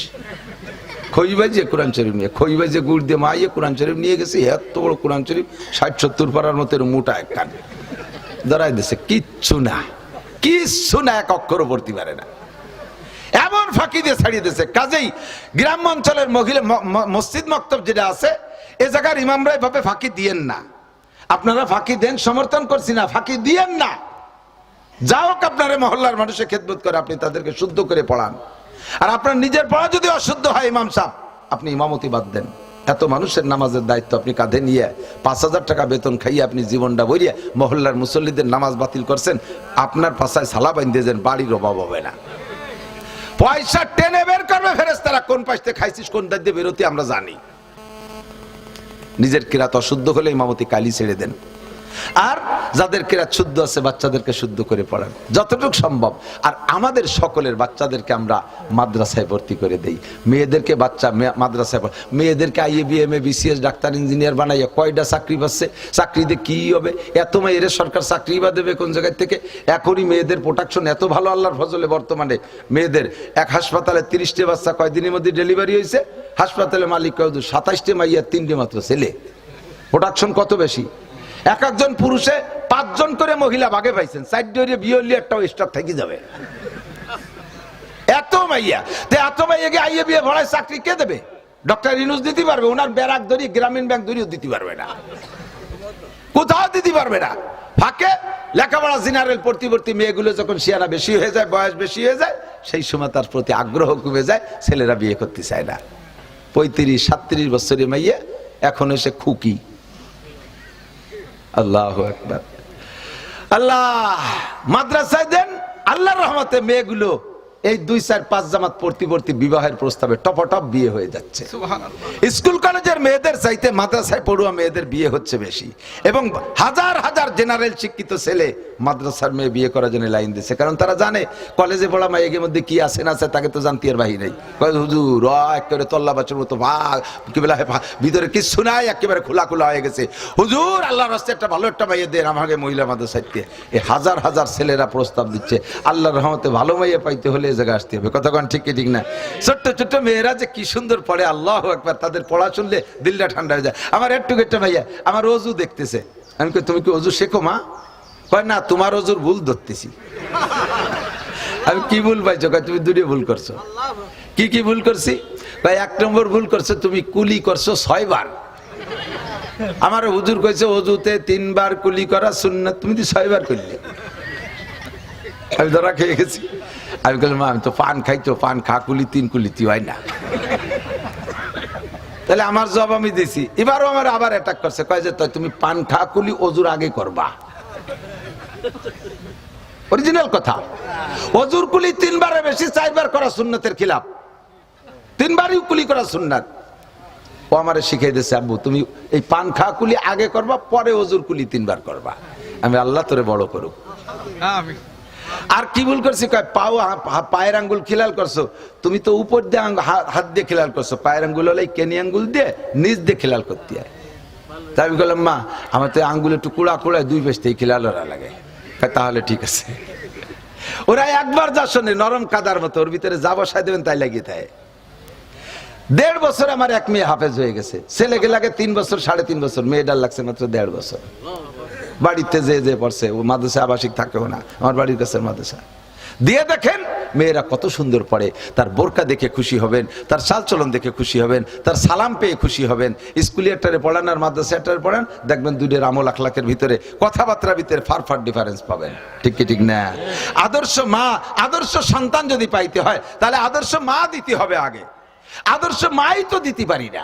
খইবাই যে কোরআন শরীফ নিয়ে, খইবাই যে গুড় দিয়ে মাইয়ে কোরআন শরীফ নিয়ে গেছে, এত বড় কোরআন শরীফ 60-70 পারার মতো মোটা এক কান ধরাই দিছে। কিচ্ছু না, কিচ্ছু না, এক অক্ষরও পড়তে পারে না, এমন ফাঁকি দিয়ে ছাড়িয়ে দিয়েছে। কাজেই গ্রাম অঞ্চলের মহিলা মসজিদ মক্তব যেটা আছে, এ জায়গার ইমামরা এভাবে ফাঁকি দিয়েন না। আপনারা ফাঁকি দেন, সমর্থন করছি না, ফাঁকি দিয়েন না। যাও আপনার মহল্লার মানুষের খেদমত করে আপনি তাদেরকে শুদ্ধ করে পড়ান। আর আপনার নিজের পড়া যদি অশুদ্ধ হয়, ইমাম সাহেব আপনি ইমামতি বাদ দেন। এত মানুষের নামাজের দায়িত্ব আপনি কাঁধে নিয়ে 5000 টাকা বেতন খাইয়ে আপনি জীবনটা বইয়ে মহল্লার মুসল্লিদের নামাজ বাতিল করছেন। আপনার পাশায় সালা বাঁধিয়ে দেন, বাড়ির অভাব হবে না। পয়সা টেনে বের করবে ফেরেশতারা, কোন পাশে খাইছিস কোন দাঁত দিয়ে বেরোতে আমরা জানি। নিজের কিরাত অশুদ্ধ হলে ইমামতি কালি ছেড়ে দেন। আর যাদের কিরাত শুদ্ধ আছে বাচ্চাদেরকে শুদ্ধ করে পড়ান যতটুকু সম্ভব। আর আমাদের সকলের বাচ্চাদেরকে আমরা মাদ্রাসায় ভর্তি করে দেই। মেয়েদেরকে বাচ্চা মাদ্রাসায়, মেয়েদেরকে IABM BCS ডাক্তার ইঞ্জিনিয়ার বানাইয়া কয়টা চাকরি পাচ্ছে, চাকরি দিয়ে কি হবে? এত মেয়ের সরকার চাকরি বা দেবে কোন জায়গায় থেকে? এখনই মেয়েদের প্রোটেকশন এত ভালো আল্লাহর ফজলে, বর্তমানে মেয়েদের এক হাসপাতালে 30টে বাচ্চা কয়দিনের মধ্যে ডেলিভারি হয়েছে। হাসপাতালে মালিক কয় 27টে মাইয়া 3টে মাত্র ছেলে। প্রোটেকশন কত বেশি! এক একজন পুরুষে 5 জন করে মহিলা ভাগে পাইছেন, 4 ডোরে বিয়ে হলে একটাও স্টক থেকে যাবে। এত মাইয়া, এত মাইয়াকে IABM ভরায় চাকরি কে দেবে? ডক্টর ইউনূস দিতে পারবে, ওনার ব্যারাক ধরি গ্রামীণ ব্যাংক ধরিও দিতে পারবে না। কোথাও দিতে পারবে না। ফাঁকে লেখাপড়া জেনারেল পড়তে মেয়েগুলো যখন শিয়ানা বেশি হয়ে যায়, বয়স বেশি হয়ে যায়, সেই সময় তার প্রতি আগ্রহ কমে যায়, ছেলেরা বিয়ে করতে চায় না। 35-37 বছরের মাইয়া এখন এসে খুকি। আল্লাহু আকবার। আল্লাহ মাদ্রাসায় দেন, আল্লাহর রহমতে মেয়েগুলো এই 2-4-5 জামাত পড়তে বিবাহের প্রস্তাবে টপটপ বিয়ে হয়ে যাচ্ছে। স্কুল কলেজের মেয়েদের চাইতে মাদ্রাসায় পড়ুয়া মেয়েদের বিয়ে হচ্ছে বেশি, এবং হাজার হাজার জেনারেল শিক্ষিত ছেলে মাদ্রাসার মেয়ে বিয়ে করার জন্য লাইন দিচ্ছে। কারণ তারা জানে কলেজে পড়া মেয়ের মধ্যে কি আছে না আছে তাকে তো জানতে আর বাহি নাই। হুজুর একেবারে তল্লা বাচ্চার মতো কি বলে ভিতরে কিছু নাই, একেবারে খোলা খোলা হয়ে গেছে। হুজুর আল্লাহর রাস্তায় একটা ভালো একটা মেয়ে দেন আমাকে মহিলা মাদ্রাসায়। এই হাজার হাজার ছেলেরা প্রস্তাব দিচ্ছে। আল্লাহর রহমতে ভালো মেয়ে পাইতে হলে এই জায়গায় আসতে হবে। কতক্ষণ ঠিক কি ঠিক না? ছোট্ট ছোট্ট মেয়েরা যে কি সুন্দর পড়ে, আল্লাহু আকবার। তাদের পড়া শুনলে দিলটা ঠান্ডা হয়ে যায়। আমার একটু একটা ভাইয়া আমার অজু দেখতেছে, আমি কই তুমি কি অজু শেখো মা? কয় না, তোমার অজুর ভুল ধরতেছি। আমি কি ভুল পাইছো? কয় তুমি দুটো ভুল করছো। কি কি ভুল করছি? কয় 1 নম্বর ভুল করছো তুমি কুলি করছো 6 বার। আমার হুজুর কইছে অজুতে 3 বার কুলি করা সুন্নাত, তুমি তো 6 বার করলে। আমি ধরা খেয়ে গেছি। আমি বললাম মা আমি তো পান খাই, তো পান খা কুলি 3 কুলিতি হয় না। তাহলে আমার জবাব আমি দিছি। এবারও আমার আবার অ্যাটাক করছে, কয় যে তুমি পান খা কুলি অজুর আগে করবা। অরিজিনাল কথা। অজুর কুলি 3 বারের বেশি 4 বার করা সুন্নতের খিলাফ। 3 বারই কুলি করা সুন্নাত। ও আমারে শিখিয়ে দিয়েছে আব্বু তুমি এই পান খা কুলি আগে করবা, পরে অজুর কুলি 3 বার করবা। আমি আল্লাহ তোরে বড় করুক। আর কি ভুল করছি? কয় পায়ের আঙ্গুল খিলাল করছো, তুমি তো উপর দিয়ে হাত দিয়ে খিলাল করছো, পায়ের আঙ্গুল হলে কেনি আঙ্গুল দিয়ে নিচ দিয়ে খিলাল করতে হয়। তাই আমি বললাম মা আমার তো আঙ্গুল একটু কুড়া কুড়ায় 2 পেশতেই খিলাল ওরা লাগে। তাহলে ঠিক আছে। ওরা একবার যা শোনে নরম কাদার মতো, ওর ভিতরে যা বসায় দেবেন তাই লাগিয়ে থাকে। 1.5 বছর আমার এক মেয়ে হাফেজ হয়ে গেছে। ছেলেকে লাগে 3 বছর 3.5 বছর, মেয়েটার লাগছে মাত্র 1.5 বছর। বাড়িতে যে পড়ছে, ও মাদ্রাসা আবাসিক থাকেও না, আমার বাড়ির কাছে মাদ্রাসা দিয়ে দেখেন মেয়েরা কত সুন্দর পড়ে। তার বোরকা দেখে খুশি হবেন, তার চালচলন দেখে খুশি হবেন, তার সালাম পেয়ে খুশি হবেন। স্কুলিয়ারটারে পড়ান আর মাদ্রাসাটারে পড়ান, দেখবেন দুইয়ের আমল আখলাকের ভিতরে কথাবার্তার ভিতরে ফার ডিফারেন্স পাবেন। ঠিক কি ঠিক না? আদর্শ মা, আদর্শ সন্তান যদি পাইতে হয় তাহলে আদর্শ মা দিতে হবে আগে। আদর্শ মাই তো দিতে পারি না।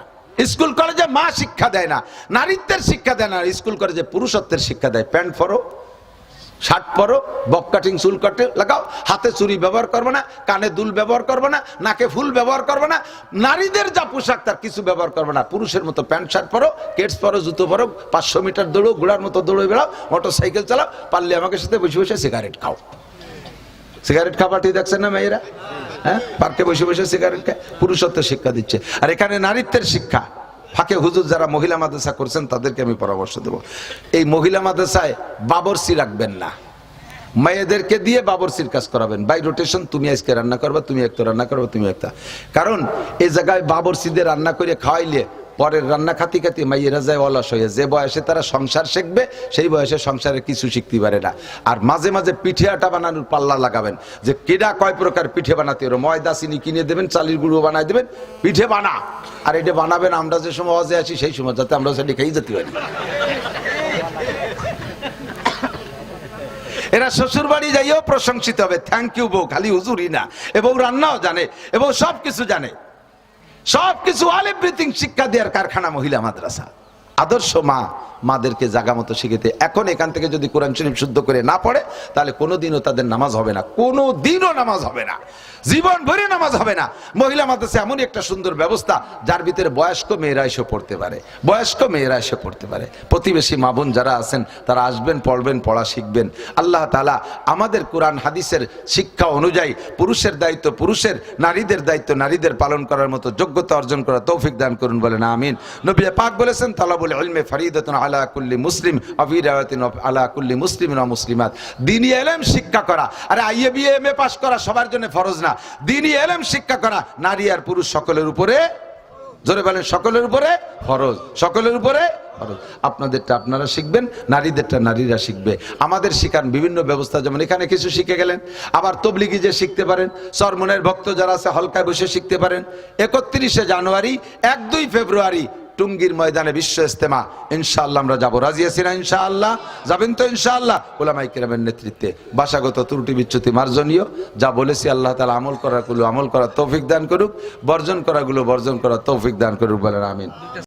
স্কুল কলেজে মা শিক্ষা দেয় না, নারীত্বের শিক্ষা দেয় না। স্কুল কলেজে পুরুষত্বের শিক্ষা দেয়। প্যান্ট পরো, শার্ট পরো, বব কাটিং চুল কাটে লাগাও, হাতে চুরি ব্যবহার করবে না, কানে দুল ব্যবহার করবে না, নাকে ফুল ব্যবহার করবে না। নারীদের যা পোশাক তার কিছু ব্যবহার করবে না। পুরুষের মতো প্যান্ট শার্ট পরো, কেটস পরো, জুতো পরো, 500 মিটার দৌড়ো, ঘোড়ার মতো দৌড়ে বেড়াও, মোটর সাইকেল চালাও, পারলে আমাকে সাথে বসে বসে সিগারেট খাও। সিগারেট খাবারটি দেখছেন না মেয়েরা? হ্যাঁ, পার্কে বসে বসে সিগারেট খায়। পুরুষত্বের শিক্ষা দিচ্ছে। আর এখানে নারীত্বের শিক্ষা। ফাঁকে হুজুর যারা মহিলা মাদ্রাসা করছেন তাদেরকে আমি পরামর্শ দেব, এই মহিলা মাদ্রাসায় বাবরসি রাখবেন না। মেয়েদেরকে দিয়ে বাবরসির কাজ করাবেন। বাই রোটেশন, তুমি আজকে রান্না করবা, তুমি একটা রান্না করবা, তুমি একটা। কারণ এই জায়গায় বাবরসিদের রান্না করে খাওয়াইলে পরের রান্না খাতি খাতি মাইয়েরা যায় অলস হয়ে। যে বয়সে তারা সংসার শিখবে সেই বয়সে সংসারে কিছু শিখতে পারে না। আর মাঝে মাঝে পিঠে আটা বানানোর পাল্লা লাগাবেন, যে কেডা কয় প্রকার পিঠে বানাতে হবে। ময়দা চিনি কিনে দেবেন, চালের গুঁড়ো বানাই দেবেন, পিঠে বানা। আর এটা বানাবেন আমরা যে সময় অজে আসি সেই সময়, যাতে আমরা সেটা খেয়ে যেতে পারি। এরা শ্বশুর বাড়ি যাইও প্রশংসিত হবে, থ্যাংক ইউ বউ। খালি হুজুরই না, এবং রান্নাও জানে এবং সব কিছু জানে। সবকিছু অল এভরিথিং শিক্ষা দেওয়ার কারখানা মহিলা মাদ্রাসা। আদর্শ মা মাদেরকে জাগা মতো শিখেতে। এখন এখান থেকে যদি কোরআন শরীফ শুদ্ধ করে না পড়ে তাহলে কোনোদিনও তাদের নামাজ হবে না, কোনোদিনও নামাজ হবে না, জীবন ভরে নামাজ হবে না। মহিলা মাদ্রাসা এমনই একটা সুন্দর ব্যবস্থা যার ভিতরে বয়স্ক মেয়েরা এসে পড়তে পারে, বয়স্ক মেয়েরা এসে পড়তে পারে। প্রতিবেশী মা বোন যারা আছেন তারা আসবেন, পড়বেন, পড়া শিখবেন। আল্লাহ তাআলা আমাদের কোরআন হাদিসের শিক্ষা অনুযায়ী পুরুষের দায়িত্ব পুরুষের, নারীদের দায়িত্ব নারীদের পালন করার মতো যোগ্যতা অর্জন করার তৌফিক দান করুন, বলেন আমিন। নবী পাক বলেছেন তালাবুল ইলমি ফরিদাতুন আলা কুল্লি মুসলিম ওয়া ফি রাওয়াতিন আলা কুল্লি মুসলিমিন ওয়া মুসলিমাত। দ্বীনি ইলম শিক্ষা করা, আরে আইএ বিএ এমএ পাস করা সবার জন্য ফরজ না। দ্বীনি ইলম শিক্ষা করা নারী আর পুরুষ সকলের উপরে, জোরে বলেন সকলের উপরে ফরজ, সকলের উপরে ফরজ। আপনাদেরটা আপনারা শিখবেন, নারীদেরটা নারীরা শিখবে। আমাদের শিখান বিভিন্ন ব্যবস্থা, যেমন এখানে কিছু শিখে গেলেন, আবার তবলিগি যে শিখতে পারেন, চরমনের ভক্ত যারা আছে হলকায় বসে শিখতে পারেন। 31শে জানুয়ারি, 1-2 ফেব্রুয়ারি টুঙ্গির ময়দানে বিশ্ব ইস্তেমা ইনশাআল্লাহ আমরা যাবো। রাজি আছি না ইনশাআল্লাহ? যাবেন তো ইনশাআল্লাহ? উলামায়ে কেরামের নেতৃত্বে ভাষাগত ত্রুটি বিচ্যুতি মার্জনীয়। যা বলেছি আল্লাহ তাআলা আমল করাগুলো আমল করার তৌফিক দান করুক, বর্জন করাগুলো বর্জন করার তৌফিক দান করুক, বলেন আমিন।